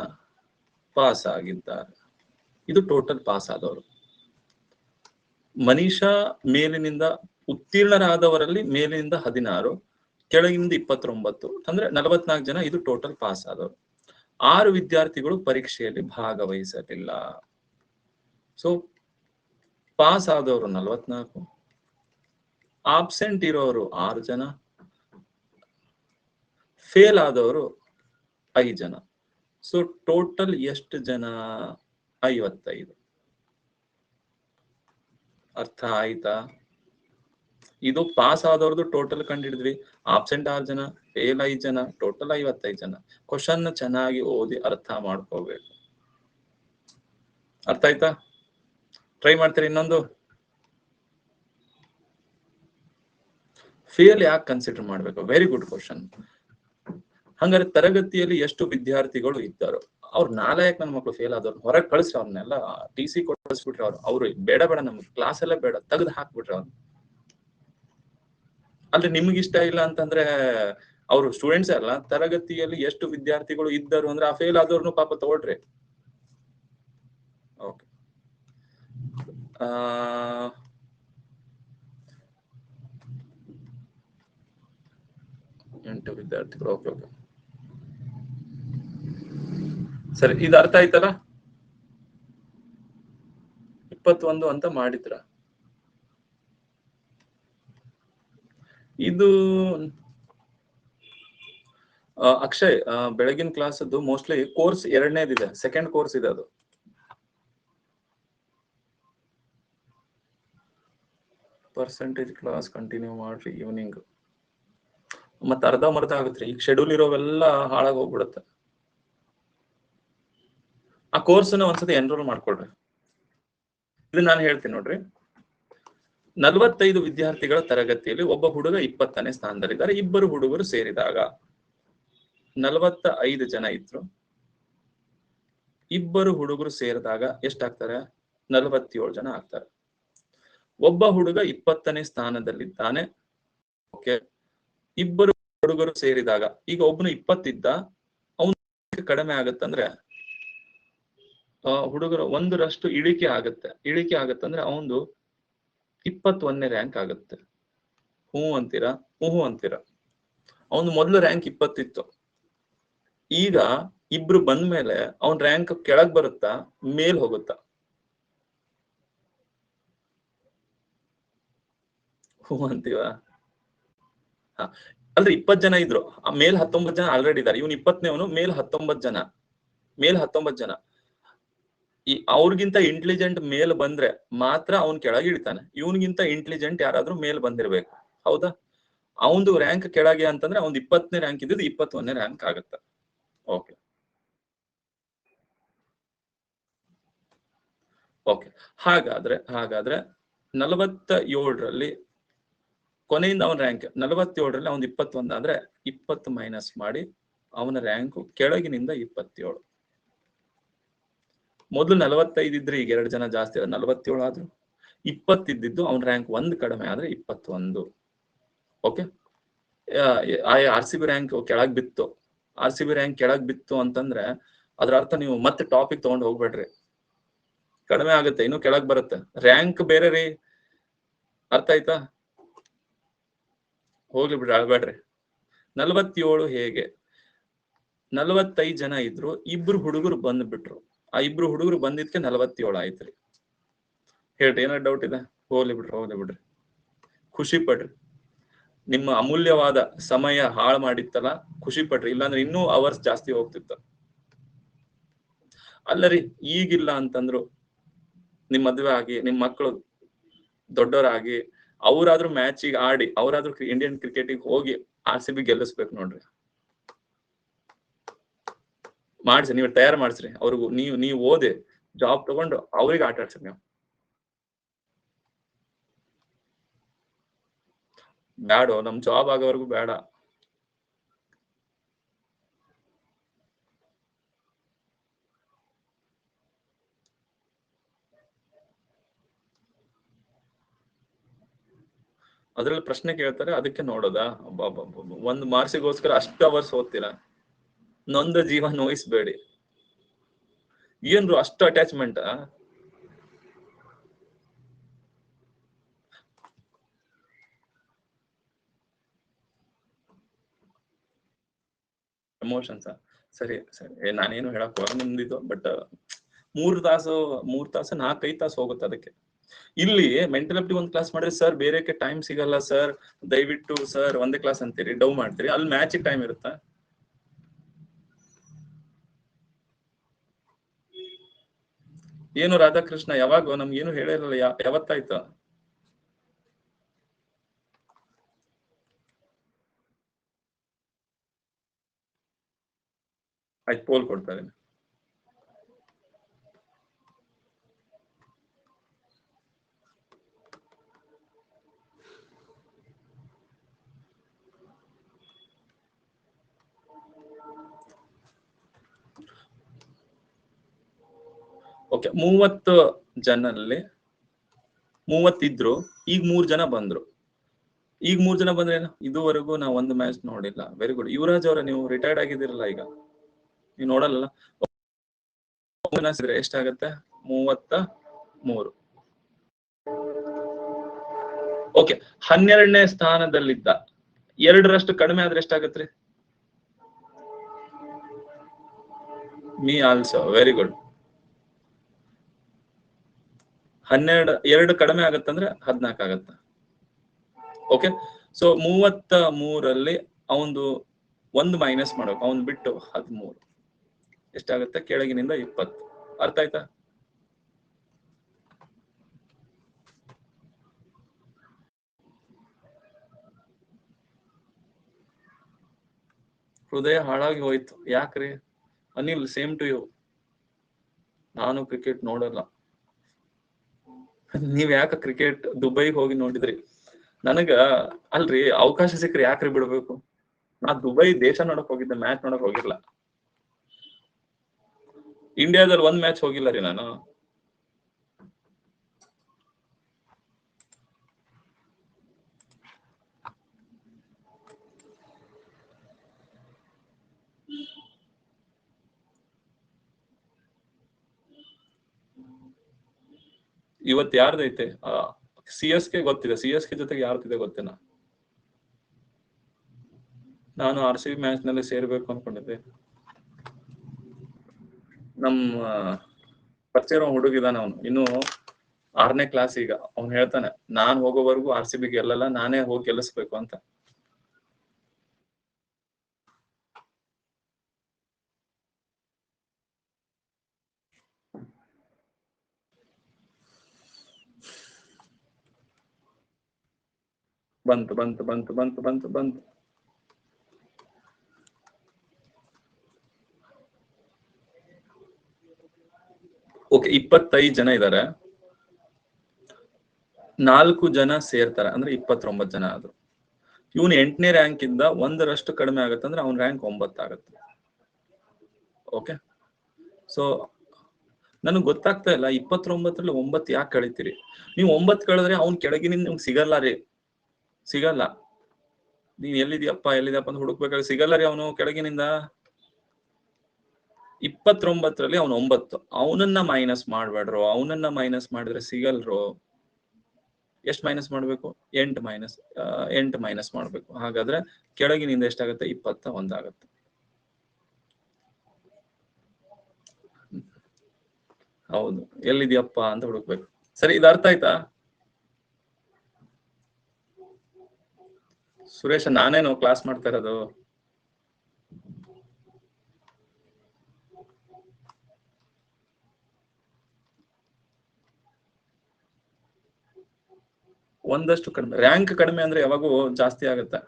ಪಾಸ್ ಆಗಿದ್ದಾರೆ. ಇದು ಟೋಟಲ್ ಪಾಸ್ ಆದವರು. ಮನೀಷಾ ಮೇಲಿನಿಂದ ಉತ್ತೀರ್ಣರಾದವರಲ್ಲಿ ಮೇಲಿನಿಂದ 16, ಕೆಳಗಿಂದ 29, ಅಂದ್ರೆ 44 ಜನ. ಇದು ಟೋಟಲ್ ಪಾಸ್ ಆದವರು. 6 ವಿದ್ಯಾರ್ಥಿಗಳು ಪರೀಕ್ಷೆಯಲ್ಲಿ ಭಾಗವಹಿಸಲಿಲ್ಲ. ಸೊ ಪಾಸ್ ಆದವರು 44, ಆಬ್ಸೆಂಟ್ ಇರೋರು 6 ಜನ, ಫೇಲ್ ಆದವರು 5 ಜನ. ಸೊ ಟೋಟಲ್ ಎಷ್ಟು ಜನ? 55. ಅರ್ಥ ಆಯ್ತಾ? ಇದು ಪಾಸ್ ಆದವ್ರದ್ದು ಟೋಟಲ್ ಕಂಡಿಡಿದ್ವಿ. ಆಬ್ಸೆಂಟ್ 6 ಜನ, ಫೇಲ್ 5 ಜನ, ಟೋಟಲ್ 55 ಜನ. ಕ್ವಶನ್ ಚೆನ್ನಾಗಿ ಓದಿ ಅರ್ಥ ಮಾಡ್ಕೋಬೇಕು. ಅರ್ಥ ಆಯ್ತಾ? ಟ್ರೈ ಮಾಡ್ತೀರಿ ಇನ್ನೊಂದು. ಫೇಲ್ ಯಾಕೆ ಕನ್ಸಿಡರ್ ಮಾಡ್ಬೇಕು? Very good question. ಹಂಗಾರೆ ತರಗತಿಯಲ್ಲಿ ಎಷ್ಟು ವಿದ್ಯಾರ್ಥಿಗಳು ಇದ್ದಾರೋ ಅವ್ರು 4 ನನ್ನ ಮಕ್ಕಳು ಫೇಲ್ ಆದವ್ರು ಹೊರಗೆ ಕಳಿಸ್ರಿ. ಅವ್ರನ್ನೆಲ್ಲ TC ಕೊಟ್ಟು ಕಳಿಸ್ಬಿಟ್ರಿ. ಅವ್ರು ಬೇಡ ನಮ್ಗೆ ಕ್ಲಾಸ್ ಎಲ್ಲ ಬೇಡ, ತೆಗೆದು ಹಾಕ್ಬಿಟ್ರಿ ಅವ್ರು. ಅಲ್ಲಿ ನಿಮ್ಗೆ ಇಷ್ಟ ಇಲ್ಲ ಅಂತಂದ್ರೆ ಅವ್ರು ಸ್ಟೂಡೆಂಟ್ಸ್ ಅಲ್ಲ. ತರಗತಿಯಲ್ಲಿ ಎಷ್ಟು ವಿದ್ಯಾರ್ಥಿಗಳು ಇದ್ದರು ಅಂದ್ರೆ ಆ ಫೇಲ್ ಆದವ್ರನ್ನು ಪಾಪ ತಗೊಳ್ರಿ. ಓಕೆ, 8 ವಿದ್ಯಾರ್ಥಿಗಳು. ಓಕೆ ಓಕೆ, ಸರಿ. ಇದು ಅರ್ಥ ಆಯ್ತಲ್ಲ? 21 ಅಂತ ಮಾಡಿದ್ರ? ಇದು ಅಕ್ಷಯ್, ಬೆಳಗಿನ ಕ್ಲಾಸ್ ಅದು ಮೋಸ್ಟ್ಲಿ ಕೋರ್ಸ್ 2ನೇದಿದೆ, ಸೆಕೆಂಡ್ ಕೋರ್ಸ್ ಇದೆ. ಅದು ಪರ್ಸೆಂಟೇಜ್ ಕ್ಲಾಸ್ ಕಂಟಿನ್ಯೂ ಮಾಡ್ರಿ ಈವ್ನಿಂಗ್. ಮತ್ತೆ ಅರ್ಧ ಮರ್ಧ ಆಗುತ್ತೆ. ಈಗ ಶೆಡ್ಯೂಲ್ ಇರೋವೆಲ್ಲ ಹಾಳಾಗಿ ಹೋಗ್ಬಿಡುತ್ತೆ. ಆ ಕೋರ್ಸ್ನ ಒಂದ್ಸತಿ ಎನ್ರೋಲ್ ಮಾಡ್ಕೊಳ್ರಿ. ಇದು ನಾನು ಹೇಳ್ತೀನಿ ನೋಡ್ರಿ. 45 ವಿದ್ಯಾರ್ಥಿಗಳ ತರಗತಿಯಲ್ಲಿ ಒಬ್ಬ ಹುಡುಗ 20ನೇ ಸ್ಥಾನದಲ್ಲಿದ್ದಾರೆ. ಇಬ್ಬರು ಹುಡುಗರು ಸೇರಿದಾಗ 45 ಜನ ಇದ್ರು. ಇಬ್ಬರು ಹುಡುಗರು ಸೇರಿದಾಗ ಎಷ್ಟಾಗ್ತಾರೆ? 47 ಜನ ಆಗ್ತಾರೆ. ಒಬ್ಬ ಹುಡುಗ 20ನೇ ಸ್ಥಾನದಲ್ಲಿದ್ದಾನೆ. ಓಕೆ, ಇಬ್ಬರು ಹುಡುಗರು ಸೇರಿದಾಗ ಈಗ ಒಬ್ಬನು 20 ಇದ್ದ, ಅವನು ಕಡಿಮೆ ಆಗತ್ತಂದ್ರೆ ಹುಡುಗರು 1ರಷ್ಟು ಇಳಿಕೆ ಆಗತ್ತಂದ್ರೆ ಅವನು 21ನೇ ರ್ಯಾಂಕ್ ಆಗುತ್ತೆ. ಹ್ಞೂ ಅಂತೀರಾ? ಹ್ಞೂ ಅಂತೀರಾ? ಅವನು ಮೊದಲು ರ್ಯಾಂಕ್ 20 ಇತ್ತು. ಈಗ ಇಬ್ರು ಬಂದ್ಮೇಲೆ ಅವನ್ ರ್ಯಾಂಕ್ ಕೆಳಗ್ ಬರುತ್ತಾ ಮೇಲ್ ಹೋಗುತ್ತಾ? ಹ್ಞೂ ಅಂತೀವ? ಅಂದ್ರೆ 20 ಜನ ಇದ್ರು, ಮೇಲ್ 19 ಜನ ಆಲ್ರೆಡಿ ಇದ್ದಾರೆ. ಇವನು 20ನೇವನು, ಮೇಲ್ 19 ಜನ. ಈ ಅವ್ರಿಗಿಂತ ಇಂಟೆಲಿಜೆಂಟ್ ಮೇಲ್ ಬಂದ್ರೆ ಮಾತ್ರ ಅವ್ನ್ ಕೆಳಗೆ ಇಳಿತಾನೆ. ಇವನ್ಗಿಂತ ಇಂಟೆಲಿಜೆಂಟ್ ಯಾರಾದ್ರೂ ಮೇಲ್ ಬಂದಿರ್ಬೇಕು, ಹೌದಾ? ಅವನದು ರ್ಯಾಂಕ್ ಕೆಳಗೆ ಅಂತಂದ್ರೆ ಅವ್ನ್ 20ನೇ ರ್ಯಾಂಕ್ ಇದ್ದು 21ನೇ ರ್ಯಾಂಕ್ ಆಗುತ್ತೆ. ಓಕೆ ಓಕೆ, ಹಾಗಾದ್ರೆ 47ರಲ್ಲಿ ಕೊನೆಯಿಂದ ಅವನ ರ್ಯಾಂಕ್ 47ರಲ್ಲಿ ಅವ್ನ್ 21 ಅಂದ್ರೆ 20 ಮೈನಸ್ ಮಾಡಿ ಅವನ ರ್ಯಾಂಕು ಕೆಳಗಿನಿಂದ 27. ಮೊದಲು 45 ಇದ್ರೆ ಈಗ 2 ಜನ ಜಾಸ್ತಿ ಆದ್ರೆ 47 ಆದ್ರು. 20 ಇದ್ದಿದ್ದು ಅವನ ರ್ಯಾಂಕ್ 1 ಕಡಿಮೆ ಆದ್ರೆ 21. ಓಕೆ, RCB ರ್ಯಾಂಕ್ ಕೆಳಗ್ ಬಿತ್ತು. RCB ರ್ಯಾಂಕ್ ಕೆಳಗ್ ಬಿತ್ತು ಅಂತಂದ್ರೆ ಅದ್ರ ಅರ್ಥ ನೀವು ಮತ್ತೆ ಟಾಪಿಕ್ ತಗೊಂಡು ಹೋಗ್ಬೇಡ್ರಿ, ಕಡಿಮೆ ಆಗುತ್ತೆ, ಇನ್ನು ಕೆಳಗ್ ಬರುತ್ತೆ. ರ್ಯಾಂಕ್ ಬೇರೆ ರೀ, ಅರ್ಥ ಆಯ್ತಾ? ಹೋಗ್ಲಿ ಬಿಡ್ರಿ, ಅಳ್ಬೇಡ್ರಿ. 47 ಹೇಗೆ? 45 ಜನ ಇದ್ರು, ಇಬ್ರು ಹುಡುಗರು ಬಂದ್ಬಿಟ್ರು. ಆ ಇಬ್ರು ಹುಡುಗರು ಬಂದಿದ್ಕೆ 47 ಆಯ್ತ್ರಿ. ಹೇಳ್ರಿ, ಏನಾದ್ರು ಡೌಟ್ ಇದೆ? ಹೋಗ್ಲಿ ಬಿಡ್ರಿ, ಖುಷಿ ಪಡ್ರಿ. ನಿಮ್ಮ ಅಮೂಲ್ಯವಾದ ಸಮಯ ಹಾಳು ಮಾಡಿತ್ತಲ್ಲ, ಖುಷಿ ಪಡ್ರಿ. ಇಲ್ಲಾಂದ್ರೆ ಇನ್ನೂ ಅವರ್ಸ್ ಜಾಸ್ತಿ ಹೋಗ್ತಿತ್ತ. ಅಲ್ಲರಿ, ಈಗಿಲ್ಲ ಅಂತಂದ್ರು ನಿಮ್ ಮದ್ವೆ ಆಗಿ ನಿಮ್ ಮಕ್ಕಳು ದೊಡ್ಡವರಾಗಿ ಅವ್ರಾದ್ರೂ ಮ್ಯಾಚಿಗೆ ಆಡಿ ಅವ್ರಾದ್ರೂ ಇಂಡಿಯನ್ ಕ್ರಿಕೆಟಿಗೆ ಹೋಗಿ RCB ಗೆಲ್ಲಿಸ್ಬೇಕು ನೋಡ್ರಿ. ಮಾಡ್ಸಿ, ನೀವು ತಯಾರು ಮಾಡ್ಸ್ರಿ ಅವ್ರಿಗೂ. ನೀವು ಓದಿ ಜಾಬ್ ತಗೊಂಡು ಅವ್ರಿಗೆ ಆಟ ಆಡ್ಸ್ರಿ ನೀವು. ಬ್ಯಾಡೋ, ನಮ್ ಜಾಬ್ ಆಗೋವರೆಗೂ ಬೇಡ. ಅದ್ರಲ್ಲಿ ಪ್ರಶ್ನೆ ಕೇಳ್ತಾರೆ, ಅದಕ್ಕೆ ನೋಡೋದಾ? ಒಂದು ಮಾರ್ಕ್ಸಿಗೋಸ್ಕರ ಅಷ್ಟು ಅವರ್ಸ್ ಓದ್ತೀರಾ? ನೊಂದ ಜೀವ ನೋಯಿಸ್ಬೇಡಿ. ಏನ್ರು ಅಷ್ಟು ಅಟ್ಯಾಚ್ಮೆಂಟ್? ಎಮೋಷನ್ಸ್? ಸರಿ ಸರಿ, ನಾನೇನು ಹೇಳಕ್ ಹೋಗಲ್ಲ ನಿಮ್ದಿದ್ದು. ಬಟ್ 3 ತಾಸು 4-5 ತಾಸು ಹೋಗುತ್ತೆ ಅದಕ್ಕೆ. ಇಲ್ಲಿ ಮೆಂಟಲ್ ಅಬಿಲಿಟಿ ಒಂದು ಕ್ಲಾಸ್ ಮಾಡಿದ್ರೆ ಸರ್ ಬೇರೆಕ್ಕೆ ಟೈಮ್ ಸಿಗಲ್ಲ ಸರ್, ದಯವಿಟ್ಟು ಸರ್ ಒಂದೇ ಕ್ಲಾಸ್ ಅಂತೀರಿ, ಡೌ ಮಾಡ್ತೀರಿ. ಅಲ್ಲಿ ಮ್ಯಾಚಿಗೆ ಟೈಮ್ ಇರುತ್ತಾ? ಏನು ರಾಧಾಕೃಷ್ಣ, ಯಾವಾಗ? ನಮ್ಗೇನು ಹೇಳಿರಲ್ಲ, ಯಾವತ್ತಾಯ್ತು? ಆಯ್ತು, ಪೋಲ್ ಕೊಡ್ತಾರೆ. ಓಕೆ, 30 ಜನಲ್ಲಿ 30 ಇದ್ರು, ಈಗ 3 ಜನ ಬಂದ್ರು. ಈಗ 3 ಜನ ಬಂದ್ರೆ ಏನು? ಇದುವರೆಗೂ ನಾವು ಒಂದು ಮ್ಯಾಚ್ ನೋಡಿಲ್ಲ. Very good. ಯುವರಾಜ್ ಅವರ, ನೀವು ರಿಟೈರ್ಡ್ ಆಗಿದ್ದೀರಲ್ಲ ಈಗ, ನೀವು ನೋಡಲ್ಲ. ಎಷ್ಟಾಗತ್ತೆ? 33. ಓಕೆ, 12ನೇ ಸ್ಥಾನದಲ್ಲಿದ್ದ 2ರಷ್ಟು ಕಡಿಮೆ ಆದ್ರೆ ಎಷ್ಟಾಗತ್ರಿ? Me also. Very good. 2 ಕಡಿಮೆ ಆಗತ್ತಂದ್ರೆ 14 ಆಗತ್ತ. ಓಕೆ, ಸೊ 33ರಲ್ಲಿ ಅವಂದು 1 ಮೈನಸ್ ಮಾಡ್ಬೇಕು. ಅವನ್ ಬಿಟ್ಟು 13 ಎಷ್ಟಾಗತ್ತೆ? ಕೆಳಗಿನಿಂದ 20. ಅರ್ಥ ಆಯ್ತಾ? ಹೃದಯ ಹಾಳಾಗಿ ಹೋಯ್ತು. ಯಾಕ್ರಿ? Anil, same to you. ನಾನು ಕ್ರಿಕೆಟ್ ನೋಡಲ್ಲ. ನೀವ್ ಯಾಕೆ ಕ್ರಿಕೆಟ್ ದುಬೈಗೆ ಹೋಗಿ ನೋಡಿದ್ರಿ? ನನಗ ಅಲ್ರಿ, ಅವಕಾಶ ಸಿಕ್ಕ್ರೆ ಯಾಕ್ರಿ ಬಿಡ್ಬೇಕು? ನಾ ದುಬೈ ದೇಶ ನೋಡಕ್ ಹೋಗಿದ್ದೆ, ಮ್ಯಾಚ್ ನೋಡಕ್ ಹೋಗಿಲ್ಲ. ಇಂಡಿಯಾದಲ್ಲಿ 1 ಮ್ಯಾಚ್ ಹೋಗಿಲ್ಲ ರೀ ನಾನು. ಇವತ್ತು ಯಾರ್ದೈತೆ? CSK ಗೊತ್ತಿದೆ. CSK ಜೊತೆಗೆ ಯಾರ್ದಿದೆ ಗೊತ್ತೇನ? ನಾನು RCB ಮ್ಯಾಚ್ ನಲ್ಲಿ ಸೇರ್ಬೇಕು ಅನ್ಕೊಂಡಿದ್ದೆ. ನಮ್ಮ ಪರಿಚಯ ಹುಡುಗಿದಾನ, ಅವನು ಇನ್ನು 6ನೇ ಕ್ಲಾಸ್. ಈಗ ಅವ್ನು ಹೇಳ್ತಾನೆ, ನಾನ್ ಹೋಗೋವರೆಗೂ RCB ಗೆಲ್ಲಲ್ಲ, ನಾನೇ ಹೋಗಿ ಗೆಲ್ಲಿಸ್ಬೇಕು ಅಂತ. ಬಂತು ಬಂತು ಬಂತು ಬಂತು ಬಂತು ಬಂತು. ಓಕೆ, 25 ಜನ ಇದ್ದಾರೆ. 4 ಜನ ಸೇರ್ತಾರೆ ಅಂದ್ರೆ 29 ಜನ ಆದ್ರು. ಇವನು 8ನೇ ರ್ಯಾಂಕ್ ಇಂದ 1ರಷ್ಟು ಕಡಿಮೆ ಆಗತ್ತೆ ಅಂದ್ರೆ ಅವ್ನ ರ್ಯಾಂಕ್ 9 ಆಗತ್ತೆ. ಓಕೆ, ಸೊ ನನಗೆ ಗೊತ್ತಾಗ್ತಾ ಇಲ್ಲ, 29ರಲ್ಲಿ 9 ಯಾಕೆ ಕಳಿತೀರಿ? ನೀವು 9 ಕಳೆದ್ರೆ ಅವ್ನ್ ಕೆಳಗಿನಿಂದ ನಿಮ್ಗೆ ಸಿಗಲ್ಲ ರೀ, ಸಿಗಲ್ಲ. ನೀನ್ ಎಲ್ಲಿದ್ಯಪ್ಪ ಅಂತ ಹುಡುಕ್ಬೇಕಾದ್ರೆ ಸಿಗಲ್ಲ ರೀ ಅವನು ಕೆಳಗಿನಿಂದ. 29ರಲ್ಲಿ ಅವನು 9, ಅವನನ್ನ ಮೈನಸ್ ಮಾಡ್ಬೇಡ್ರು. ಅವನನ್ನ ಮೈನಸ್ ಮಾಡಿದ್ರೆ ಸಿಗಲ್ರು. ಎಷ್ಟು ಮೈನಸ್ ಮಾಡ್ಬೇಕು? 8 ಮೈನಸ್ ಮಾಡ್ಬೇಕು. ಹಾಗಾದ್ರೆ ಕೆಳಗಿನಿಂದ ಎಷ್ಟಾಗತ್ತೆ? 21 ಆಗತ್ತೆ. ಹೌದು, ಎಲ್ಲಿದ್ಯಪ್ಪ ಅಂತ ಹುಡುಕ್ಬೇಕು. ಸರಿ, ಇದು ಅರ್ಥ ಆಯ್ತಾ? ಸುರೇಶ, ನಾನೇನು ಕ್ಲಾಸ್ ಮಾಡ್ತಾ ಇರೋದು? ಒಂದಷ್ಟು ಕಡಿಮೆ. ರ್ಯಾಂಕ್ ಕಡಿಮೆ ಅಂದ್ರೆ ಯಾವಾಗೂ ಜಾಸ್ತಿ ಆಗುತ್ತೆ.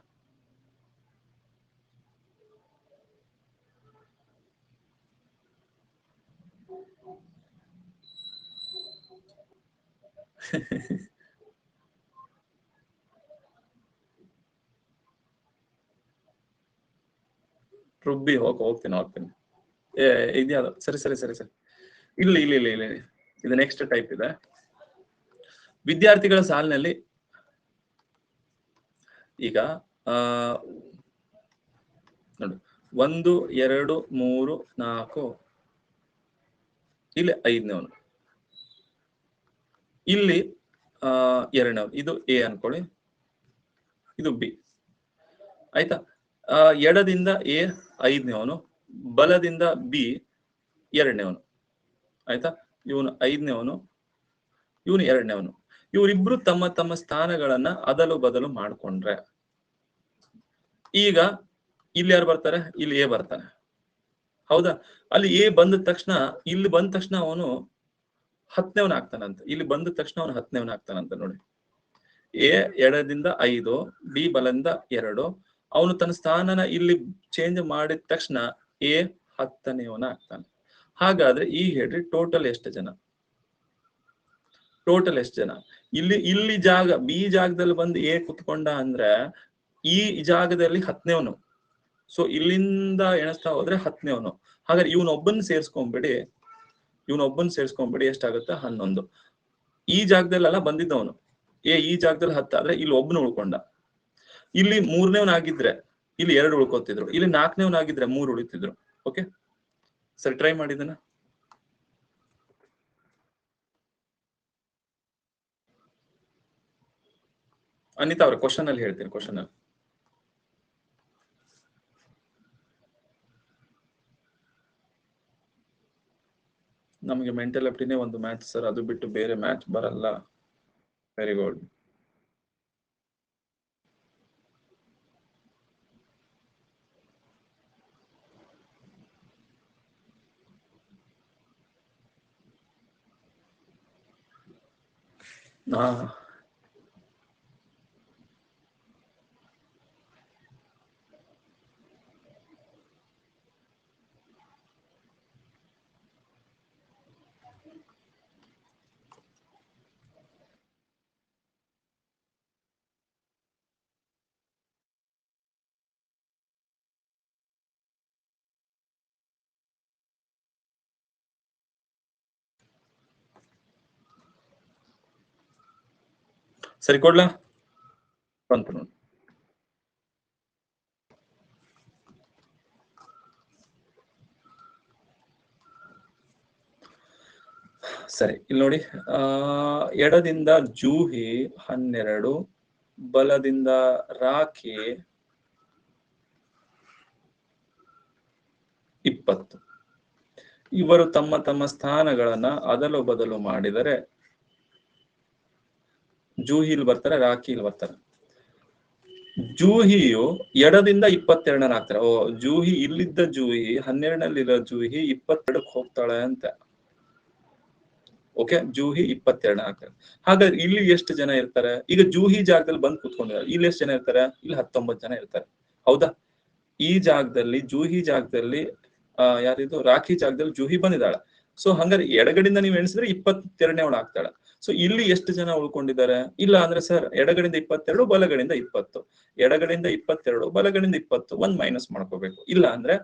ರುಬ್ಬಿ ಹೋಗ್ತೀನಿ. ಇದ್ಯಾವುದು? ಸರಿ. ಇಲ್ಲಿ ಇದು ನೆಕ್ಸ್ಟ್ ಟೈಪ್ ಇದೆ. ವಿದ್ಯಾರ್ಥಿಗಳ ಸಾಲಿನಲ್ಲಿ ಈಗ ನೋಡಿ 1 2 3 4 ಇಲ್ಲಿ 5ನೇವನು, ಇಲ್ಲಿ 2ನೇವನು. ಇದು ಎ ಅನ್ಕೊಳ್ಳಿ, ಇದು ಬಿ. ಆಯ್ತಾ? ಎಡದಿಂದ ಎ 5ನೇವನು, ಬಲದಿಂದ ಬಿ 2ನೇವನು. ಆಯ್ತಾ? ಇವನು 5ನೇವನು, ಇವನು 2ನೇವನು. ಇವರಿಬ್ರು ತಮ್ಮ ತಮ್ಮ ಸ್ಥಾನಗಳನ್ನ ಅದಲು ಬದಲು ಮಾಡ್ಕೊಂಡ್ರೆ ಈಗ ಇಲ್ಲಿ ಯಾರು ಬರ್ತಾರೆ? ಇಲ್ಲಿ ಎ ಬರ್ತಾನೆ. ಹೌದಾ? ಅಲ್ಲಿ ಎ ಬಂದ ತಕ್ಷಣ, ಇಲ್ಲಿ ಬಂದ ತಕ್ಷಣ ಅವನು 10ನೇವನ ಆಗ್ತಾನಂತ. ಇಲ್ಲಿ ಬಂದ ತಕ್ಷಣ ಅವನು 10ನೇವನ ಆಗ್ತಾನಂತ. ನೋಡಿ, ಎ ಎಡದಿಂದ 5, ಬಿ ಬಲದಿಂದ 2. ಅವನು ತನ್ನ ಸ್ಥಾನನ ಇಲ್ಲಿ ಚೇಂಜ್ ಮಾಡಿದ ತಕ್ಷಣ ಎ 10ನೇವನ ಆಗ್ತಾನೆ. ಹಾಗಾದ್ರೆ ಈಗ ಹೇಳ್ರಿ, ಟೋಟಲ್ ಎಷ್ಟು ಜನ? ಇಲ್ಲಿ ಜಾಗ, ಬಿ ಜಾಗದಲ್ಲಿ ಬಂದು ಎ ಕುತ್ಕೊಂಡ ಅಂದ್ರೆ ಈ ಜಾಗದಲ್ಲಿ 10ನೇವನು. ಸೊ ಇಲ್ಲಿಂದ ಎಣಿಸ್ತಾ ಹೋದ್ರೆ 10ನೇವನು. ಹಾಗಾದ್ರೆ ಇವನೊಬ್ಬನ್ ಸೇರ್ಸ್ಕೊಂಡ್ಬಿಡಿ. ಎಷ್ಟಾಗುತ್ತೆ? 11. ಈ ಜಾಗದಲ್ಲೆಲ್ಲ ಬಂದಿದ್ದವನು ಎ, ಈ ಜಾಗದಲ್ಲಿ 10 ಆದ್ರೆ ಇಲ್ಲಿ ಒಬ್ಬನು ಉಳ್ಕೊಂಡ. ಇಲ್ಲಿ 3ನೇವನಾಗಿದ್ರೆ ಇಲ್ಲಿ 2 ಉಳ್ಕೋತಿದ್ರು. ಇಲ್ಲಿ 4ನೇವನಾಗಿದ್ರೆ 3 ಉಳಿತಿದ್ರು. ಓಕೆ, ಸರಿ, ಟ್ರೈ ಮಾಡಿದನ. ಅನಿತಾ ಅವ್ರ ಕ್ವಶನ್ ಅಲ್ಲಿ ಹೇಳ್ತೀನಿ. ಕ್ವಶನ್ ಅಲ್ಲಿ ನಮಗೆ ಮೆಂಟಲ್ ಅಪ್ಟಿನೇ ಒಂದು ಮ್ಯಾಚ್ ಸರ್, ಅದು ಬಿಟ್ಟು ಬೇರೆ ಮ್ಯಾಚ್ ಬರಲ್ಲ. Very good. ಸರಿ, ಕೊಡ್ಲಾ? ಬಂತು ನೋಡಿ. ಸರಿ, ಇಲ್ಲಿ ನೋಡಿ, ಎಡದಿಂದ ಜೂಹಿ 12, ಬಲದಿಂದ ರಾಖಿ 20. ಇವರು ತಮ್ಮ ತಮ್ಮ ಸ್ಥಾನಗಳನ್ನ ಅದಲು ಬದಲು ಮಾಡಿದರೆ ಜೂಹಿ ಇಲ್ಲಿ ಬರ್ತಾರೆ, ರಾಖಿ ಇಲ್ಲಿ ಬರ್ತಾರೆ. ಜೂಹಿಯು ಎಡದಿಂದ 22ನೇ ಆಗ್ತಾರೆ. ಜೂಹಿ ಇಲ್ಲಿದ್ದ ಜೂಹಿ 12ನಲ್ಲಿರೋ ಜೂಹಿ 22ಕ್ಕೆ ಹೋಗ್ತಾಳೆ ಅಂತ. ಓಕೆ, ಜೂಹಿ 22 ಆಗ್ತಾರೆ. ಹಾಗಾದ್ರೆ ಇಲ್ಲಿ ಎಷ್ಟು ಜನ ಇರ್ತಾರೆ? ಈಗ ಜೂಹಿ ಜಾಗದಲ್ಲಿ ಬಂದು ಕೂತ್ಕೊಂಡಿದ್ದಾರೆ. ಇಲ್ಲಿ ಎಷ್ಟು ಜನ ಇರ್ತಾರೆ? ಇಲ್ಲಿ 19 ಜನ ಇರ್ತಾರೆ. ಹೌದಾ? ಈ ಜಾಗದಲ್ಲಿ, ಜೂಹಿ ಜಾಗದಲ್ಲಿ ಯಾರಿದು? ರಾಖಿ ಜಾಗದಲ್ಲಿ ಜೂಹಿ ಬಂದಿದ್ದಾಳೆ. ಸೊ ಹಂಗಾರೆ ಎಡಗಡೆಯಿಂದ ನೀವು ಎಣಿಸಿದ್ರೆ 22ನೇವಳು ಆಗ್ತಾಳೆ. ಸೊ ಇಲ್ಲಿ ಎಷ್ಟು ಜನ ಉಳ್ಕೊಂಡಿದ್ದಾರೆ? ಇಲ್ಲ ಅಂದ್ರೆ ಸರ್, ಎಡಗಡೆಯಿಂದ 22, ಬಲಗಡೆಯಿಂದ 20. ಎಡಗಡೆಯಿಂದ 22, ಬಲಗಡೆಯಿಂದ 20. 1 ಮೈನಸ್ ಮಾಡ್ಕೋಬೇಕು. ಇಲ್ಲ ಅಂದ್ರೆ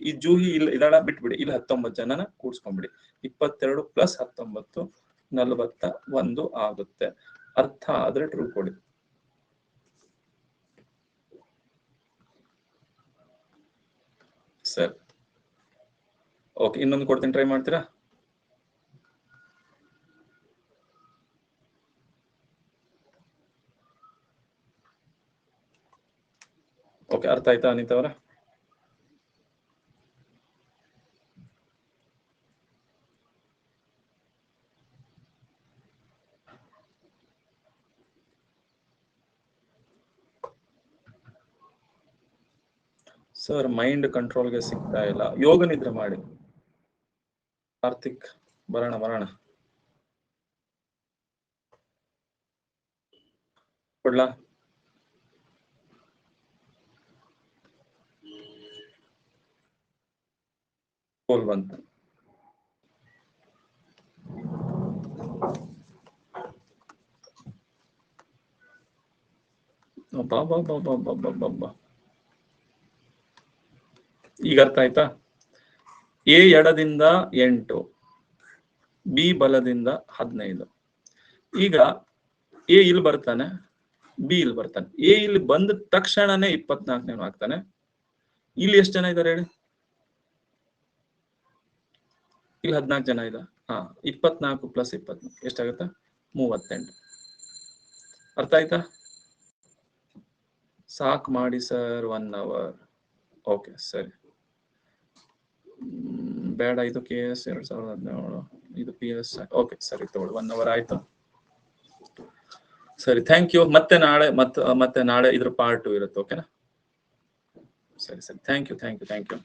ಈ ಜೂಹಿ ಇಲ್ಲ ಇದಳ ಬಿಟ್ಬಿಡಿ. ಇಲ್ಲಿ 19 ಜನನ ಕೂಡ್ಸ್ಕೊಂಡ್ಬಿಡಿ. 22 + 19 41 ಆಗುತ್ತೆ. ಅರ್ಥ ಆದ್ರೆ ಟ್ರೂ ಕೊಡಿ. ಸರಿ, ಓಕೆ, ಇನ್ನೊಂದು ಕೊಡ್ತೀನಿ, ಟ್ರೈ ಮಾಡ್ತೀರಾ? ಓಕೆ, ಅರ್ಥ ಆಯ್ತಾ ಅನಿತಾ ಅವರ? ಸರ್, ಮೈಂಡ್ ಕಂಟ್ರೋಲ್ಗೆ ಸಿಗ್ತಾ ಇಲ್ಲ. ಯೋಗ ನಿದ್ರೆ ಮಾಡಿ. ಕಾರ್ತಿಕ್, ಬರೋಣ. ಕೊಡ್ಲಾ? ಪೋಲ್ ಬಂತು. ಈಗ ಅರ್ಥ ಆಯ್ತಾ? ಎ ಎಡದಿಂದ 8, ಬಿ ಬಲದಿಂದ 15. ಈಗ ಎ ಇಲ್ಲಿ ಬರ್ತಾನೆ, ಬಿ ಇಲ್ಲಿ ಬರ್ತಾನೆ. ಎ ಇಲ್ಲಿ ಬಂದ ತಕ್ಷಣನೇ 24ನೇ ಆಗ್ತಾನೆ. ಇಲ್ಲಿ ಎಷ್ಟು ಜನ ಇದ್ದಾರೆ ಹೇಳಿ? ಇಲ್ಲಿ 14 ಜನ ಇದೆ. 24 + 24 ಎಷ್ಟಾಗುತ್ತೆ? 38. ಅರ್ಥ ಆಯ್ತಾ? ಸಾಕು ಮಾಡಿ ಸರ್, 1 hour. ಓಕೆ ಸರಿ. ಬೇಡ, ಇದು KS 2017, ಇದು PS. ಓಕೆ ಸರಿ, ತಗೊಳ್ಳಿ, 1 hour ಆಯ್ತು. ಸರಿ, ಥ್ಯಾಂಕ್ ಯು. ಮತ್ತೆ ನಾಳೆ ಇದ್ರ ಪಾರ್ಟ್ 2 ಇರುತ್ತೆ. ಓಕೆನಾ? ಸರಿ, ಥ್ಯಾಂಕ್ ಯು.